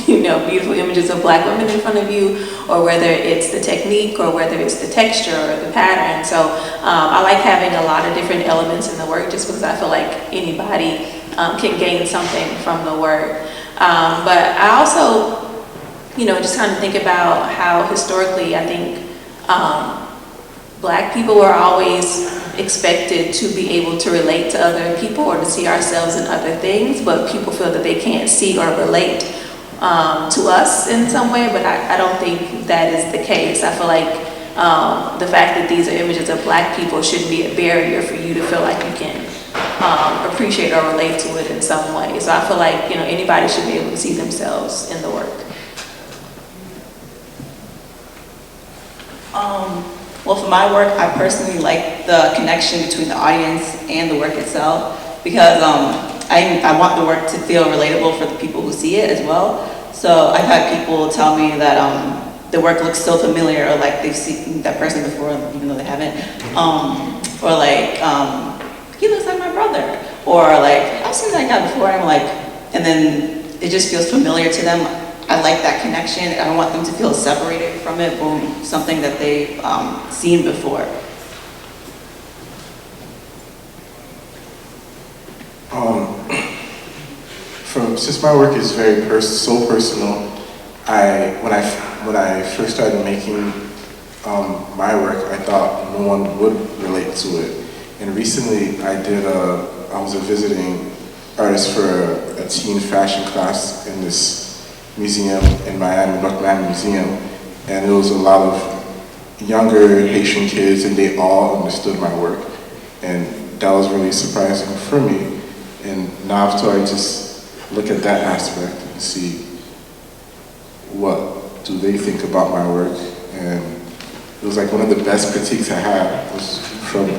S3: beautiful images of Black women in front of you, or whether it's the technique, or whether it's the texture or the pattern. So I like having a lot of different elements in the work, just because I feel like anybody can gain something from the work. But I also, just kind of think about how historically I think Black people are always expected to be able to relate to other people or to see ourselves in other things, but people feel that they can't see or relate to us in some way, but I don't think that is the case. I feel like the fact that these are images of Black people shouldn't be a barrier for you to feel like you can appreciate or relate to it in some way. So I feel like, anybody should be able to see themselves in the work.
S4: Well, for my work, I personally like the connection between the audience and the work itself, because I want the work to feel relatable for the people who see it as well. So I've had people tell me that the work looks so familiar, or like they've seen that person before, even though they haven't, or like, he looks like my brother, or like, I've seen that guy before, and I'm like, and then it just feels familiar to them. I like that connection. I don't want them to feel separated from it, from something that they've seen before.
S6: Since my work is very so personal, when I first started making my work, I thought no one would relate to it. And recently, I was a visiting artist for a teen fashion class in this museum in Miami, North Miami Museum, and it was a lot of younger Haitian kids, and they all understood my work, and that was really surprising for me. And now I've started to just look at that aspect and see what do they think about my work, and it was like one of the best critiques I had was from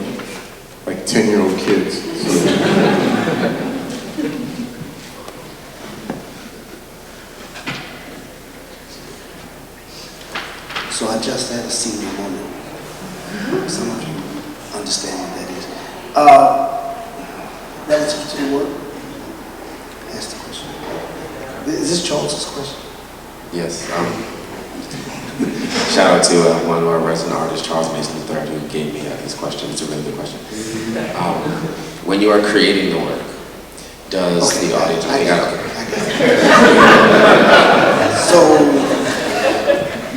S6: like 10-year-old kids.
S5: So I just had a senior moment. Some of you understand what that is. Relative to the work, ask the question. Is this Charles's question?
S1: Yes. Shout out to one of our resident artists, Charles Mason III, who gave me his question. It's a really good question. When you are creating the work, does the audience...
S5: I got it. So,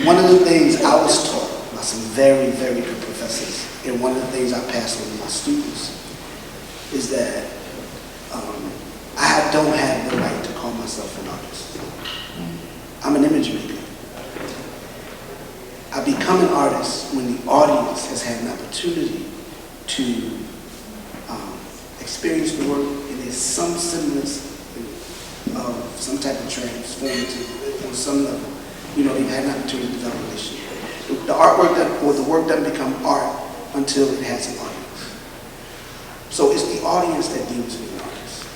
S5: one of the things I was taught by some very, very good professors, and one of the things I pass on to my students, is that I don't have the right to call myself an artist. I'm an image maker. I become an artist when the audience has had an opportunity to experience the work, and there's some semblance of some type of transformative on some level. You've had an opportunity to develop a relationship. The artwork or the work doesn't become art until it has an audience. So it's the audience that deems me an artist.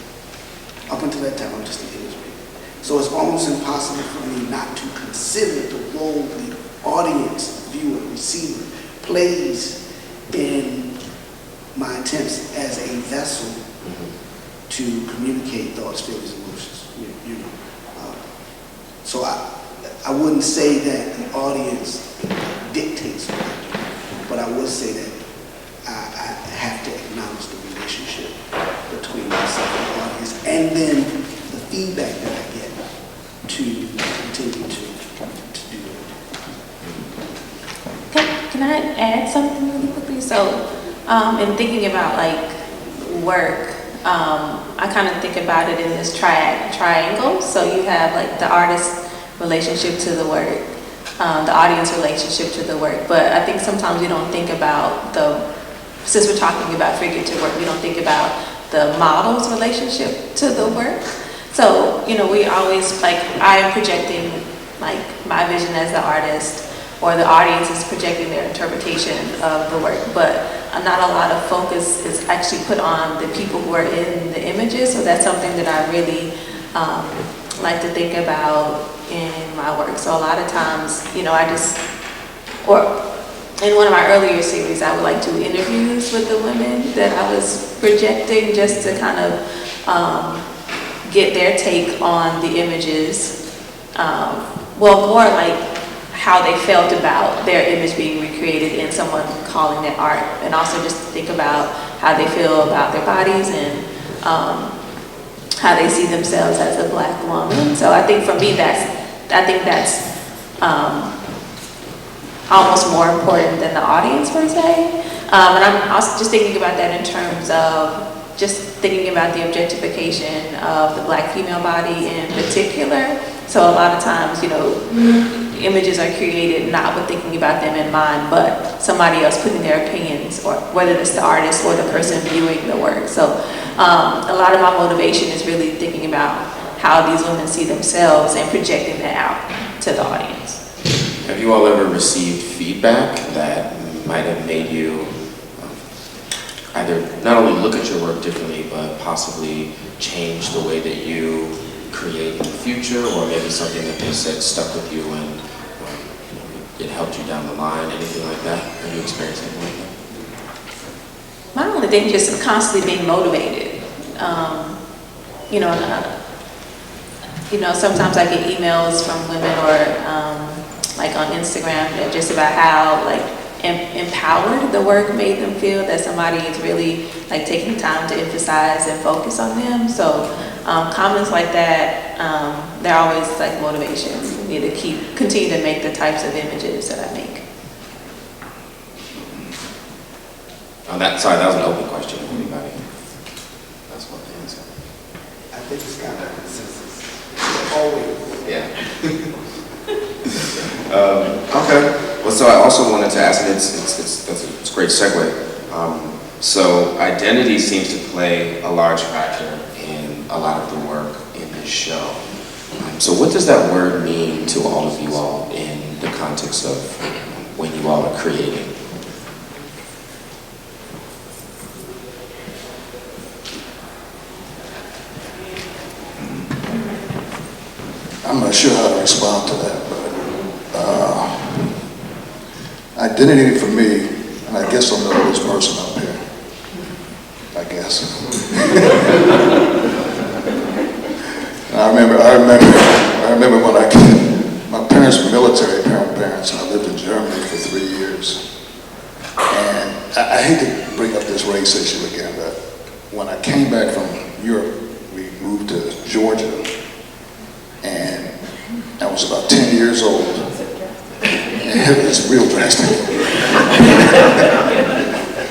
S5: Up until that time, I'm just an image maker. So it's almost impossible for me not to consider the role the audience, viewer, receiver plays in my attempts as a vessel to communicate thoughts, feelings, emotions. So I wouldn't say that the audience dictates what I do, but I would say that I have to acknowledge the relationship between myself and the audience, and then the feedback that I get to continue to do it.
S3: Can I add something really quickly? So, in thinking about work, I kind of think about it in this triangle. So you have the artist relationship to the work, the audience relationship to the work. But I think sometimes we don't think about since we're talking about figurative work, we don't think about the model's relationship to the work. So, we always, I'm projecting my vision as the artist, or the audience is projecting their interpretation of the work, but not a lot of focus is actually put on the people who are in the images. So that's something that I really like to think about in my work. So a lot of times, in one of my earlier series, I would like do interviews with the women that I was projecting, just to kind of get their take on the images. Well, more like how they felt about their image being recreated and someone calling it art, and also just think about how they feel about their bodies and how they see themselves as a Black woman. So I think for me, that's almost more important than the audience per se. And I'm also just thinking about that in terms of just thinking about the objectification of the Black female body in particular. So a lot of times, you know, images are created not with thinking about them in mind, but somebody else putting their opinions, or whether it's the artist or the person viewing the work. So a lot of my motivation is really thinking about how these women see themselves and projecting that out to the audience.
S1: Have you all ever received feedback that might have made you either not only look at your work differently, but possibly change the way that you create in the future, or maybe something that they said stuck with you and it helped you down the line, anything like that? Have you experienced anything like that?
S3: My only thing is just constantly being motivated. You know, sometimes I get emails from women or like on Instagram that just about how like empowered the work made them feel, that somebody is really like taking time to emphasize and focus on them. So comments like that, they're always like motivation for me to continue to make the types of images that I make.
S1: Sorry, that was an open question. Anybody? That's what the answer.
S5: I think it's kind of a consensus. Always.
S1: Yeah. Okay. Well, so I also wanted to ask, and it's a great segue. So identity seems to play a large factor in a lot of the work in this show. So what does that word mean to all of you all in the context of when you all are creating?
S2: I'm not sure how to respond to that, but identity for me, and I guess I'm the oldest person up here, I guess. I remember when my parents were military parents, and I lived in Germany for 3 years. And I hate to bring up this race issue again, but when I came back from Europe, we moved to Georgia. And I was about 10 years old. And it was real drastic.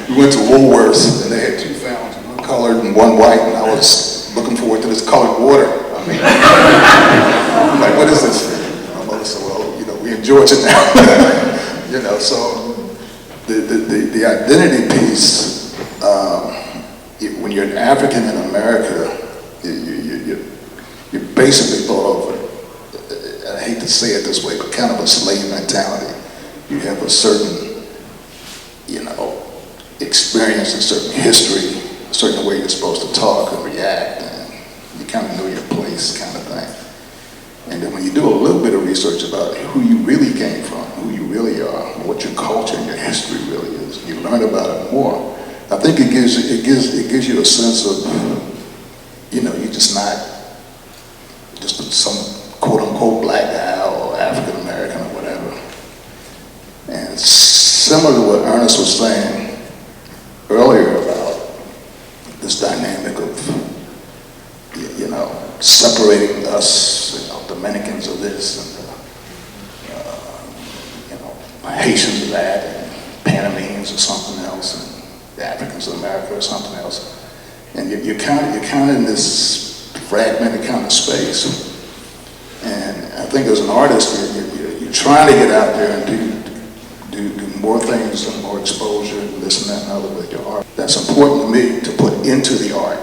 S2: We went to Woolworths, and they had 2 fountains, one colored and one white, and I was looking forward to this colored water. I mean, I'm like, what is this? My mother said, well, you know, we're in Georgia now. You know, so the identity piece, when you're an African in America, you're basically thought of, I hate to say it this way, but kind of a slave mentality. You have a certain, you know, experience, a certain history, a certain way you're supposed to talk and react, and you kind of know your place kind of thing. And then when you do a little bit of research about who you really came from, who you really are, what your culture and your history really is, you learn about it more. I think it gives you a sense of, you know, you're just not just some quote-unquote black guy or African American or whatever. And similar to what Ernest was saying earlier about this dynamic of, you know, separating us, you know, Dominicans of this, and you know, Haitians of that, and Panamanians or something else, and the Africans of America or something else. And you're kind of in this fragmented kind of space. And I think as an artist, you're trying to get out there and do more things and more exposure and this and that and other with your art. That's important to me to put into the art,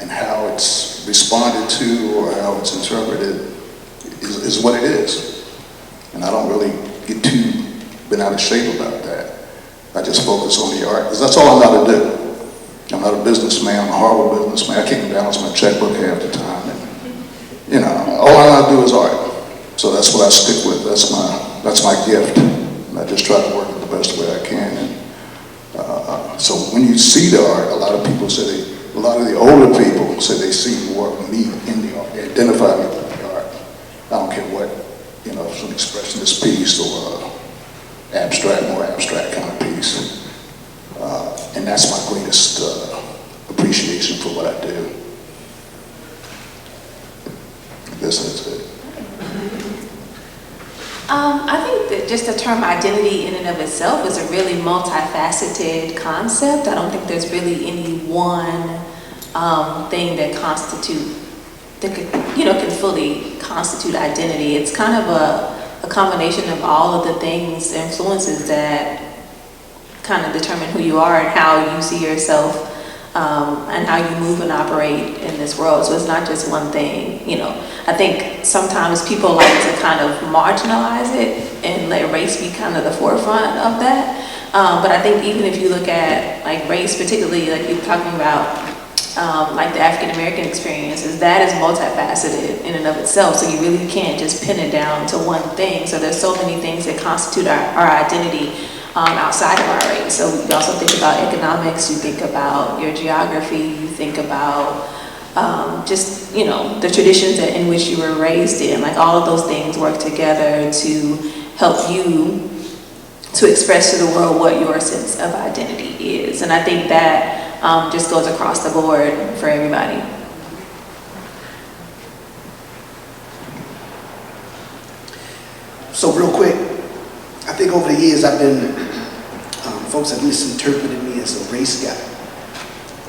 S2: and how it's responded to or how it's interpreted is what it is. And I don't really get too bent out of shape about that. I just focus on the art, because that's all I know how to do. I'm not a businessman, I'm a horrible businessman. I can't balance my checkbook half the time. And, you know, all I know how to do is art. So that's what I stick with. That's my gift. And I just try to work it the best way I can. And, so when you see the art, a lot of people say a lot of the older people say they see more of me in the art, they identify me with the art. I don't care what, you know, some expressionist piece or more abstract kind of piece. And that's my greatest appreciation for what I do. I guess that's it.
S3: I think that just the term identity in and of itself is a really multifaceted concept. I don't think there's really any one thing that can fully constitute identity. It's kind of a combination of all of the things, influences that kind of determine who you are and how you see yourself, and how you move and operate in this world. So it's not just one thing, you know. I think sometimes people like to kind of marginalize it and let race be kind of the forefront of that. But I think even if you look at like race, particularly like you're talking about like the African American experiences, that is multifaceted in and of itself. So you really can't just pin it down to one thing. So there's so many things that constitute our identity outside of our race. So you also think about economics, you think about your geography, you think about just, you know, the traditions in which you were raised in. Like all of those things work together to help you to express to the world what your sense of identity is. And I think that just goes across the board for everybody.
S5: So real quick, I think over the years folks have misinterpreted me as a race guy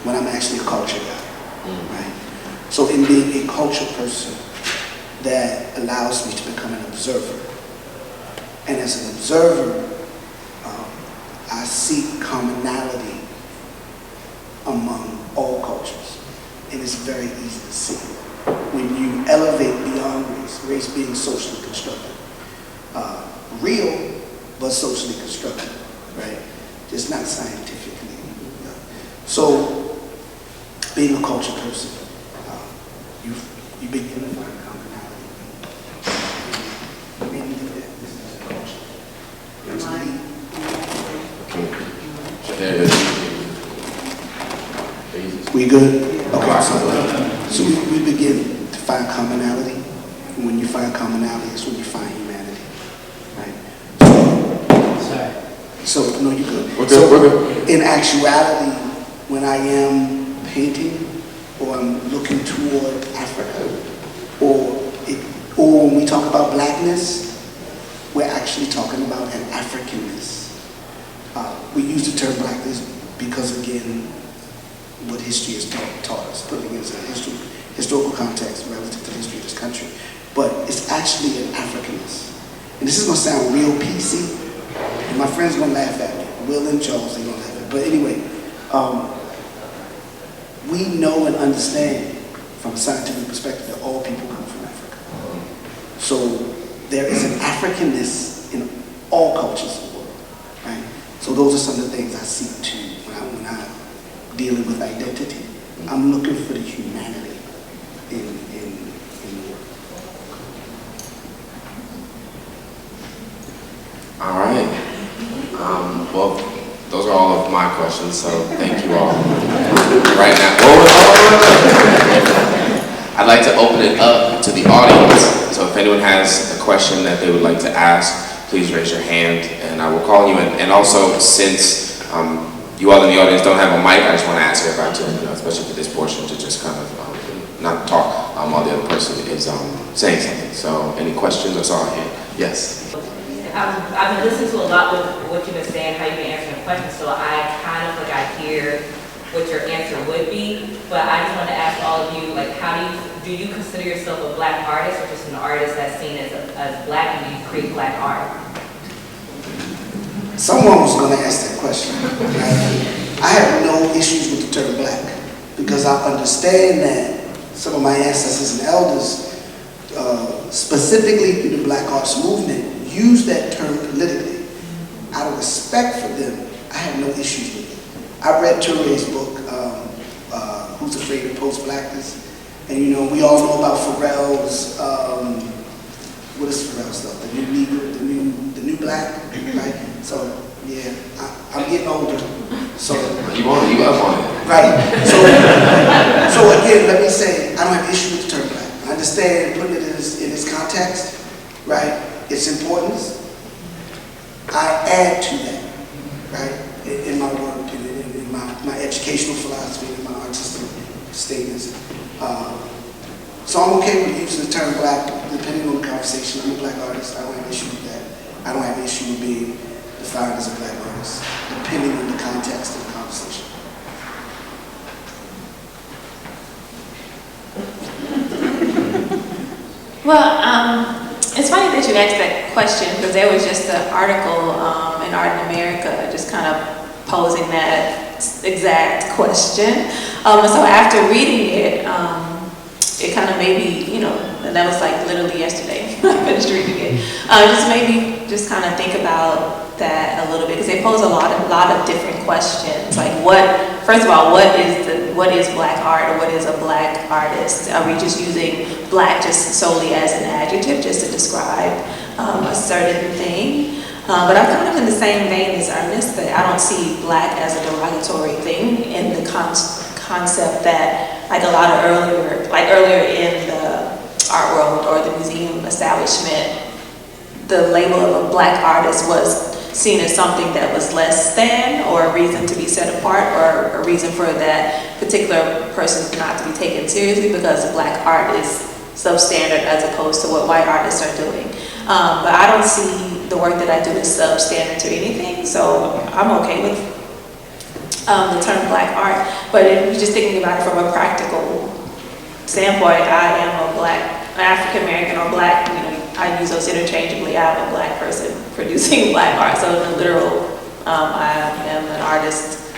S5: when I'm actually a culture guy, right? So in being a culture person, that allows me to become an observer. And as an observer, I seek commonality among all cultures. And it's very easy to see. When you elevate beyond race, race being socially constructed, real but socially constructed, right? Just not scientifically. So, being a culture person, you begin to find commonality. You begin to do that. This is a culture. We good? Okay, so we begin to find commonality. And when you find commonality, it's when you find humanity, right? So no, you're good.
S1: We're good.
S5: In actuality, when I am painting or I'm looking toward Africa, or when we talk about blackness, we're actually talking about an Africanness. We use the term blackness because, again, what history has taught us, putting it in a historical context relative to the history of this country. But it's actually an Africanness. And this is going to sound real PC. And my friends are going to laugh at me. Will and Charles, they're going to laugh at me. But anyway, we know and understand from a scientific perspective that all people come from Africa. So there is an Africanness in all cultures of the world, right? So those are some of the things I seek to when I'm dealing with identity. I'm looking for the humanity in the world.
S1: All right. Well, those are all of my questions, so thank you all. Right now, I'd like to open it up to the audience. So if anyone has a question that they would like to ask, please raise your hand and I will call you. And also, since you all in the audience don't have a mic, I just want to ask everybody to, especially for this portion, to just kind of not talk while the other person is saying something. So any questions? I saw a hand. Yes.
S7: I've been listening to a lot with what you've been saying, how you've been answering questions, so I kind of I hear what your answer would be, but I just want to ask all of you, like, how do you consider yourself a black artist or just an artist that's seen as black, and do you create black art?
S5: Someone was going to ask that question. Right? I have no issues with the term black because I understand that some of my ancestors and elders, specifically through the Black Arts Movement, use that term politically. Out of respect for them, I have no issues with it. I read Touré's book, Who's Afraid of Post-Blackness? And we all know about Pharrell's, what is Pharrell's stuff? The new black, right? So, yeah, I'm getting older, so.
S1: You up on it.
S5: Right, so again, let me say, I don't have issue with the term black. I understand putting it in its context, right? Its importance. I add to that, right, in my work, in my educational philosophy, in my artistic statements. So I'm okay with using the term black, depending on the conversation. I'm a black artist, I don't have an issue with that. I don't have an issue with being defined as a black artist, depending on the context of the conversation.
S3: Well, it's funny that you asked that question because there was just an article in Art in America just kind of posing that exact question. So after reading it, it kind of made me, and that was like literally yesterday I finished reading it. Just made me just kind of think about that a little bit because they pose a lot of different questions. Like first of all, what is black art or what is a black artist? Are we just using black just solely as an adjective just to describe a certain thing? But I'm kind of in the same vein as Ernest that I don't see black as a derogatory thing in the concept that like earlier in the art world or the museum establishment, the label of a black artist was seen as something that was less than or a reason to be set apart or a reason for that particular person not to be taken seriously because black art is substandard as opposed to what white artists are doing. But I don't see the work that I do as substandard to anything, so I'm okay with the term black art. But if you're just thinking about it from a practical standpoint, I am a black, African American or black, I use those interchangeably. I'm a black person producing black art. So in the literal, I am an artist.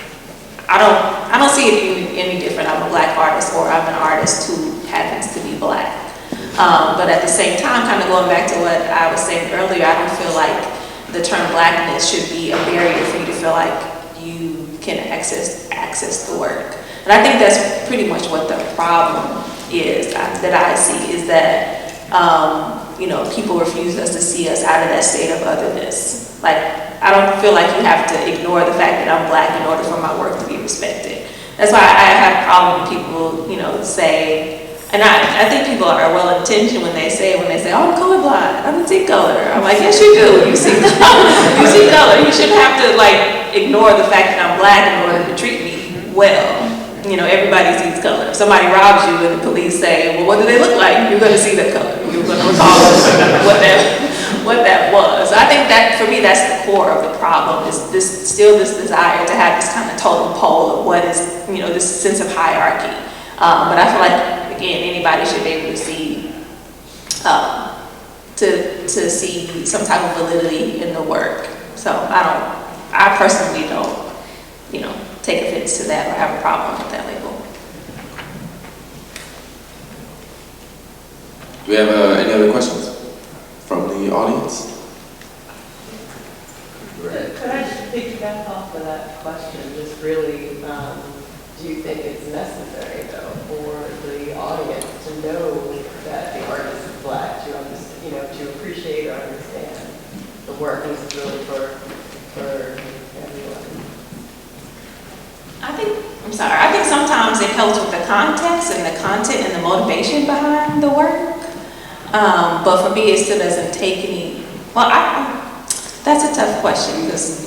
S3: I don't see it any different. I'm a black artist or I'm an artist who happens to be black. But at the same time, kind of going back to what I was saying earlier, I don't feel like the term blackness should be a barrier for you to feel like you can access the work. And I think that's pretty much what the problem is that I see is that people refuse us to see us out of that state of otherness. Like, I don't feel like you have to ignore the fact that I'm black in order for my work to be respected. That's why I have a problem when people, say, and I think people are well-intentioned when they say, oh, I'm colorblind, I'm a tea color. I'm like, yes, you do. You see color. You see color. You shouldn't have to, ignore the fact that I'm black in order to treat me well. Everybody sees color. If somebody robs you and the police say, well, what do they look like? You're going to see that color. You're going to recall what that was. I think that, for me, that's the core of the problem, is this desire to have this kind of totem pole of what is, this sense of hierarchy. But I feel like, again, anybody should be able to see, to see some type of validity in the work. So I personally don't, take offense to that or have a problem with that label.
S1: Do we have any other questions from the audience?
S8: Could I just piggyback off of that question? Just really, do you think it's necessary, though, for the audience to know that the artist is black, to understand, to appreciate or understand the work is really for everyone?
S3: I think sometimes it helps with the context and the content and the motivation behind the work. But for me, it still doesn't take any, that's a tough question because,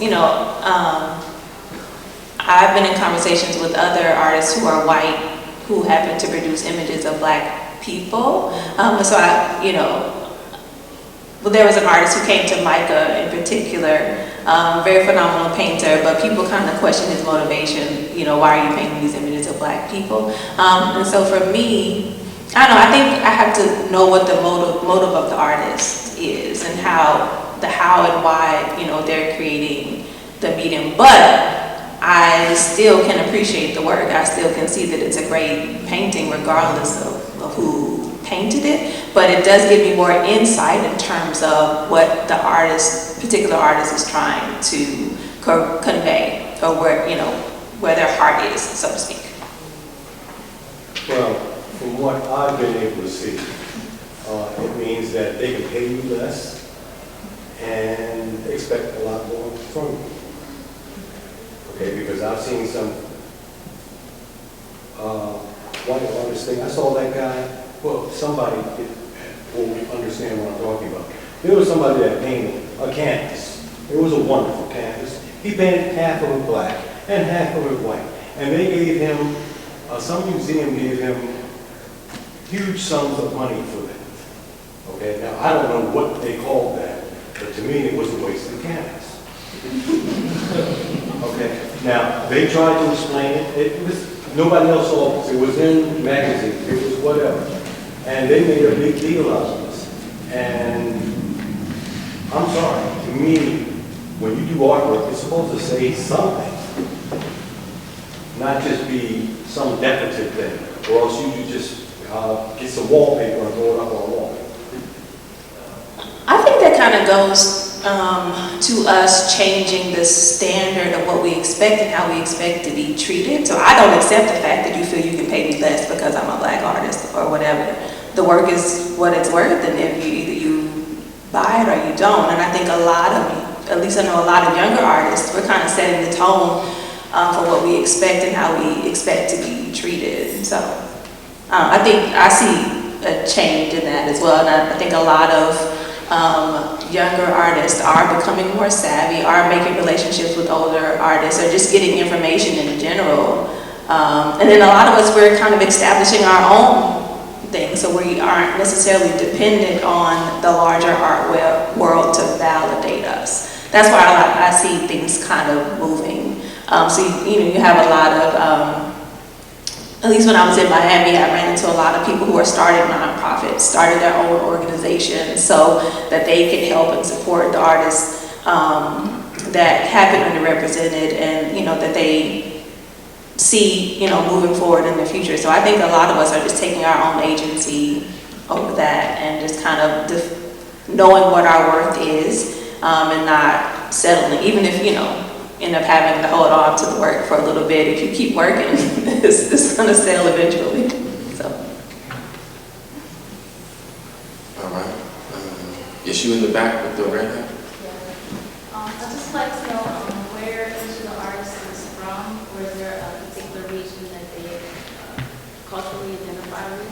S3: I've been in conversations with other artists who are white who happen to produce images of black people. So there was an artist who came to Micah in particular, very phenomenal painter, but people kind of question his motivation, why are you painting these images of black people? And so for me, I don't know, I think I have to know what the motive of the artist is and how and why, they're creating the medium. But I still can appreciate the work. I still can see that it's a great painting regardless of who painted it, but it does give me more insight in terms of what the particular artist is trying to convey, or where their heart is, so to speak.
S9: Well, from what I've been able to see, it means that they can pay you less and expect a lot more from you. Okay, because I've seen some white artist thing. I saw that guy, well, somebody will understand what I'm talking about. There was somebody that painted a canvas. It was a wonderful canvas. He painted half of it black and half of it white. And they gave him, some museum gave him huge sums of money for that. Okay, now I don't know what they called that, but to me it was a waste of canvas. Okay, now they tried to explain it. It was, nobody else saw it. It was in magazines. It was whatever. And they made a big deal out of this. And I'm sorry, to me, when you do artwork, it's supposed to say something, not just be some decorative thing, or else you just get some wallpaper and throw it up on a wall.
S3: I think that kind of goes to us changing the standard of what we expect and how we expect to be treated. So I don't accept the fact that you feel you can pay me less because I'm a black artist or whatever. The work is what it's worth, and if you either you buy it or you don't. And I think a lot of, at least I know a lot of younger artists, we're kind of setting the tone for what we expect and how we expect to be treated. So I think I see a change in that as well. And I think a lot of younger artists are becoming more savvy, are making relationships with older artists, or just getting information in general. And then a lot of us, we're kind of establishing our own thing, so we aren't necessarily dependent on the larger art world to validate us. That's why I see things kind of moving. So you have a lot of, at least when I was in Miami, I ran into a lot of people who are starting nonprofits, started their own organizations so that they can help and support the artists that have been underrepresented, and that they see, moving forward in the future. So I think a lot of us are just taking our own agency over that and just kind of knowing what our worth is, and not settling, even if, end up having to hold on to the work for a little bit. If you keep working, it's going to sell eventually. So.
S1: All right. Is you in the back with the red hat?
S10: I'd just like to know where each of the artists is from, or is there a particular region that they culturally identify with?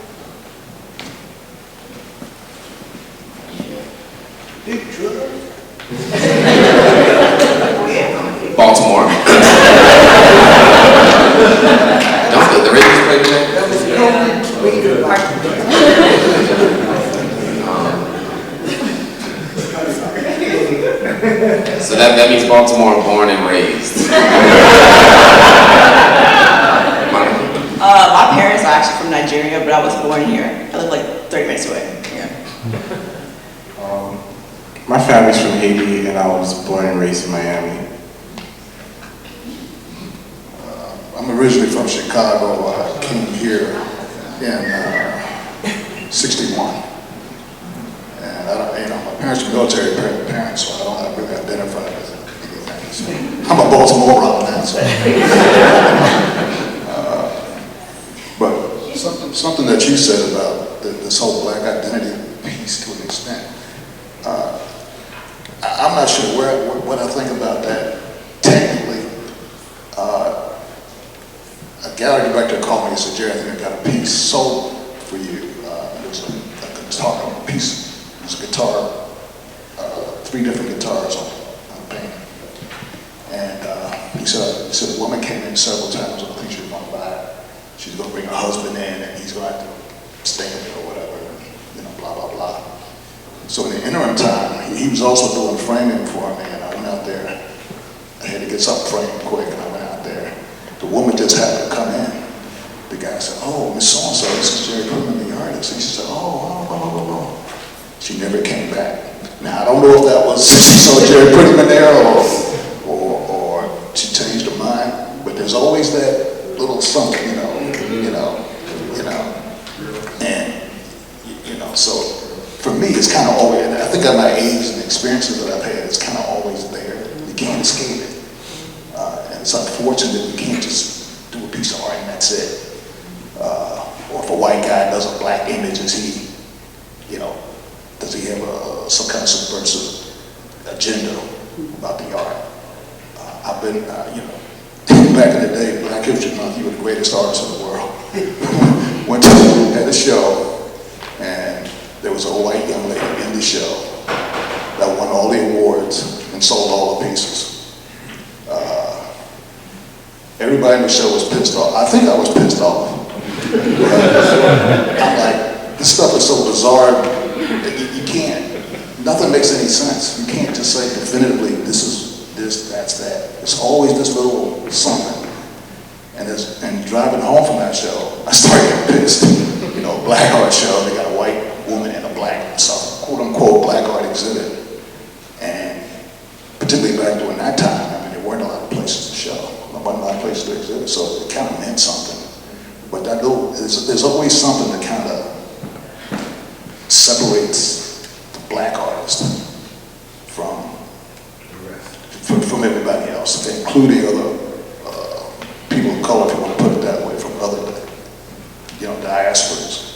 S2: Big drill.
S1: Baltimore. Don't the Ravens play today? So that means Baltimore, born and raised.
S4: My parents are actually from Nigeria, but I was born here. I live like 30 minutes away.
S6: My family's from Haiti, and I was born and raised in Miami.
S2: I'm originally from Chicago. I came here in '61, and my parents were military parents, so I don't really identify as anything. So I'm a Baltimore now, so. But something that you said about this whole black identity piece to an extent. I'm not sure what I think about that technically. A gallery director called me and said, "Jerry, I think I got a piece sold for you." It was a guitar piece. It was a guitar, 3 different guitars on a painting. And he said a woman came in several times. I think she was going to buy it. She's going to bring her husband in, and he's going to have to stamp it or whatever, blah, blah, blah. So in the interim time, he was also doing framing for me, and I went out there. I had to get something framed quick, and I went out there. The woman just happened to come in. The guy said, "Oh, Miss So-and-so, this is Jerry Pruitt, the artist." And she said, "Oh, blah, blah, blah, blah." She never came back. Now, I don't know if that was she saw Jerry Pruitt there or she changed her mind, but there's always that little something, and, so for me, it's kind of always, I think at my age and the experiences that I've had, it's kind of always there. You can't escape it. And it's unfortunate that you can't just do a piece of art and that's it. Or if a white guy does a black image, does he have some kind of subversive agenda about the art. I've been, back in the day, Black History Month, you were the greatest artist in the world. Had a show, and there was a white young lady in the show that won all the awards and sold all the pieces. Everybody in the show was pissed off. I think I was pissed off. I'm like, this stuff is so bizarre, you can't, nothing makes any sense. You can't just say definitively, this is this, that's that. It's always this little something. And driving home from that show, I started getting pissed. Black art show, they got a white woman and a black, quote unquote, black art exhibit. And particularly back during that time, there weren't a lot of places to show. There wasn't a lot of places to exhibit, so it kind of meant something. But that little, there's always something that kind of separates the black artist from everybody else, including other people of color, if you want to put it that way, from other diasporas.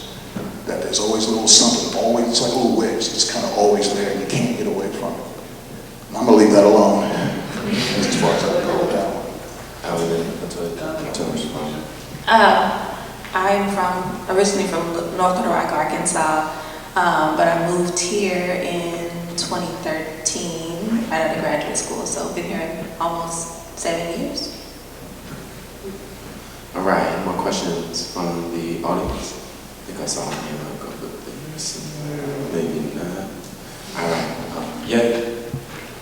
S2: That there's always a little something, always, it's like a little wedge, it's kind of always there, and you can't get away from it. And I'm going to leave that alone, as far as I go with that one.
S3: I'm originally from North Little Rock, Arkansas, but I moved here in 2013 right out of graduate school, so I've been here almost 7 years.
S1: All right, any more questions from the audience? I think I saw a hand up over there somewhere, maybe not. All right, yeah.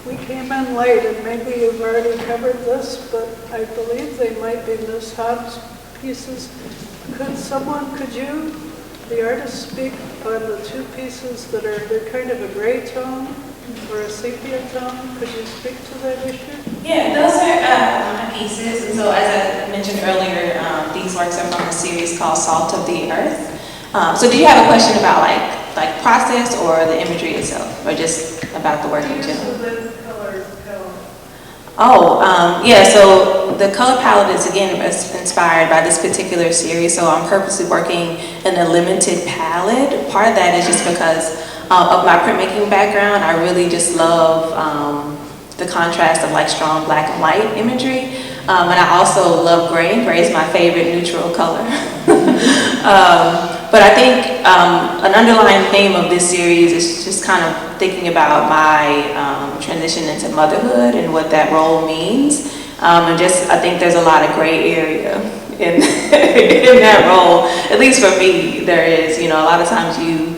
S11: We came in late, and maybe you've already covered this, but I believe they might be Ms. Hobbs' pieces. Could you, the artist, speak on the two pieces that they're kind of a gray tone or a sepia tone? Could you speak to that issue?
S3: Yeah, those are my pieces. And so as I mentioned earlier, these works are from a series called Salt of the Earth. So do you have a question about like process or the imagery itself, or just about the work in general? Yeah, so the color palette is again inspired by this particular series, so I'm purposely working in a limited palette. Part of that is just because of my printmaking background. I really just love the contrast of like strong black and white imagery, and I also love gray. Gray is my favorite neutral color. But I think an underlying theme of this series is just kind of thinking about my transition into motherhood and what that role means. And just, I think there's a lot of gray area in that role. At least for me, there is. A lot of times you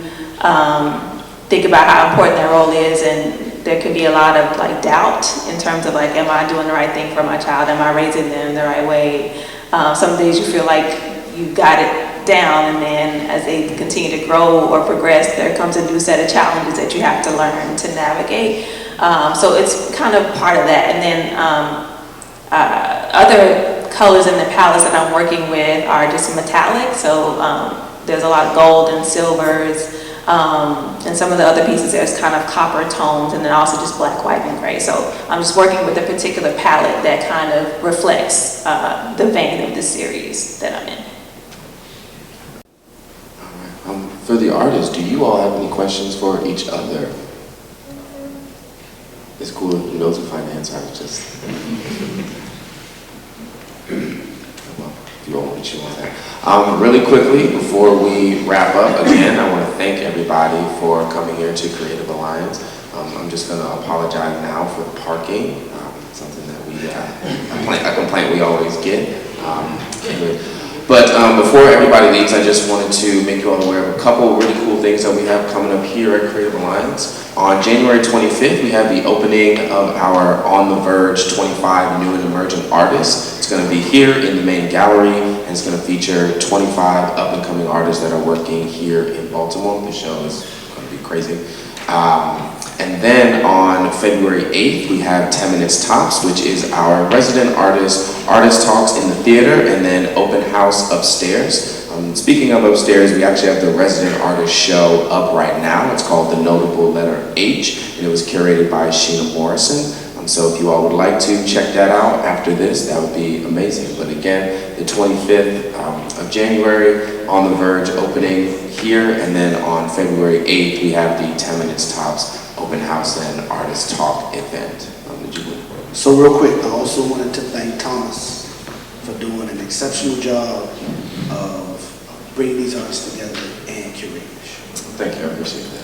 S3: think about how important that role is, and there can be a lot of like doubt in terms of like, am I doing the right thing for my child? Am I raising them the right way? Some days you feel like you got it down, and then as they continue to grow or progress, there comes a new set of challenges that you have to learn to navigate. So it's kind of part of that. And then other colors in the palettes that I'm working with are just metallic. So there's a lot of gold and silvers, and some of the other pieces there's kind of copper tones, and then also just black, white, and gray. So I'm just working with a particular palette that kind of reflects the vein of the series that I'm in.
S1: For the artists, do you all have any questions for each other? It's cool if those who find the answer. I was just... well, if you all want to chew on that. Really quickly, before we wrap up, again, I want to thank everybody for coming here to Creative Alliance. I'm just going to apologize now for the parking. Something that a complaint we always get. But before everybody leaves, I just wanted to make you all aware of a couple really cool things that we have coming up here at Creative Alliance. On January 25th, we have the opening of our On the Verge 25 New and Emerging Artists. It's going to be here in the main gallery, and it's going to feature 25 up-and-coming artists that are working here in Baltimore. The show is going to be crazy. And then on February 8th, we have 10 Minutes Tops, which is our resident artist talks in the theater, and then open house upstairs. Speaking of upstairs, we actually have the resident artist show up right now. It's called The Notable Letter H, and it was curated by Sheena Morrison. So if you all would like to check that out after this, that would be amazing. But again, the 25th of January, On the Verge opening here, and then on February 8th, we have the 10 Minutes Tops open house and artist talk event. Would you?
S5: So real quick, I also wanted to thank Thomas for doing an exceptional job of bringing these artists together and curating the show.
S1: Thank you, I appreciate it.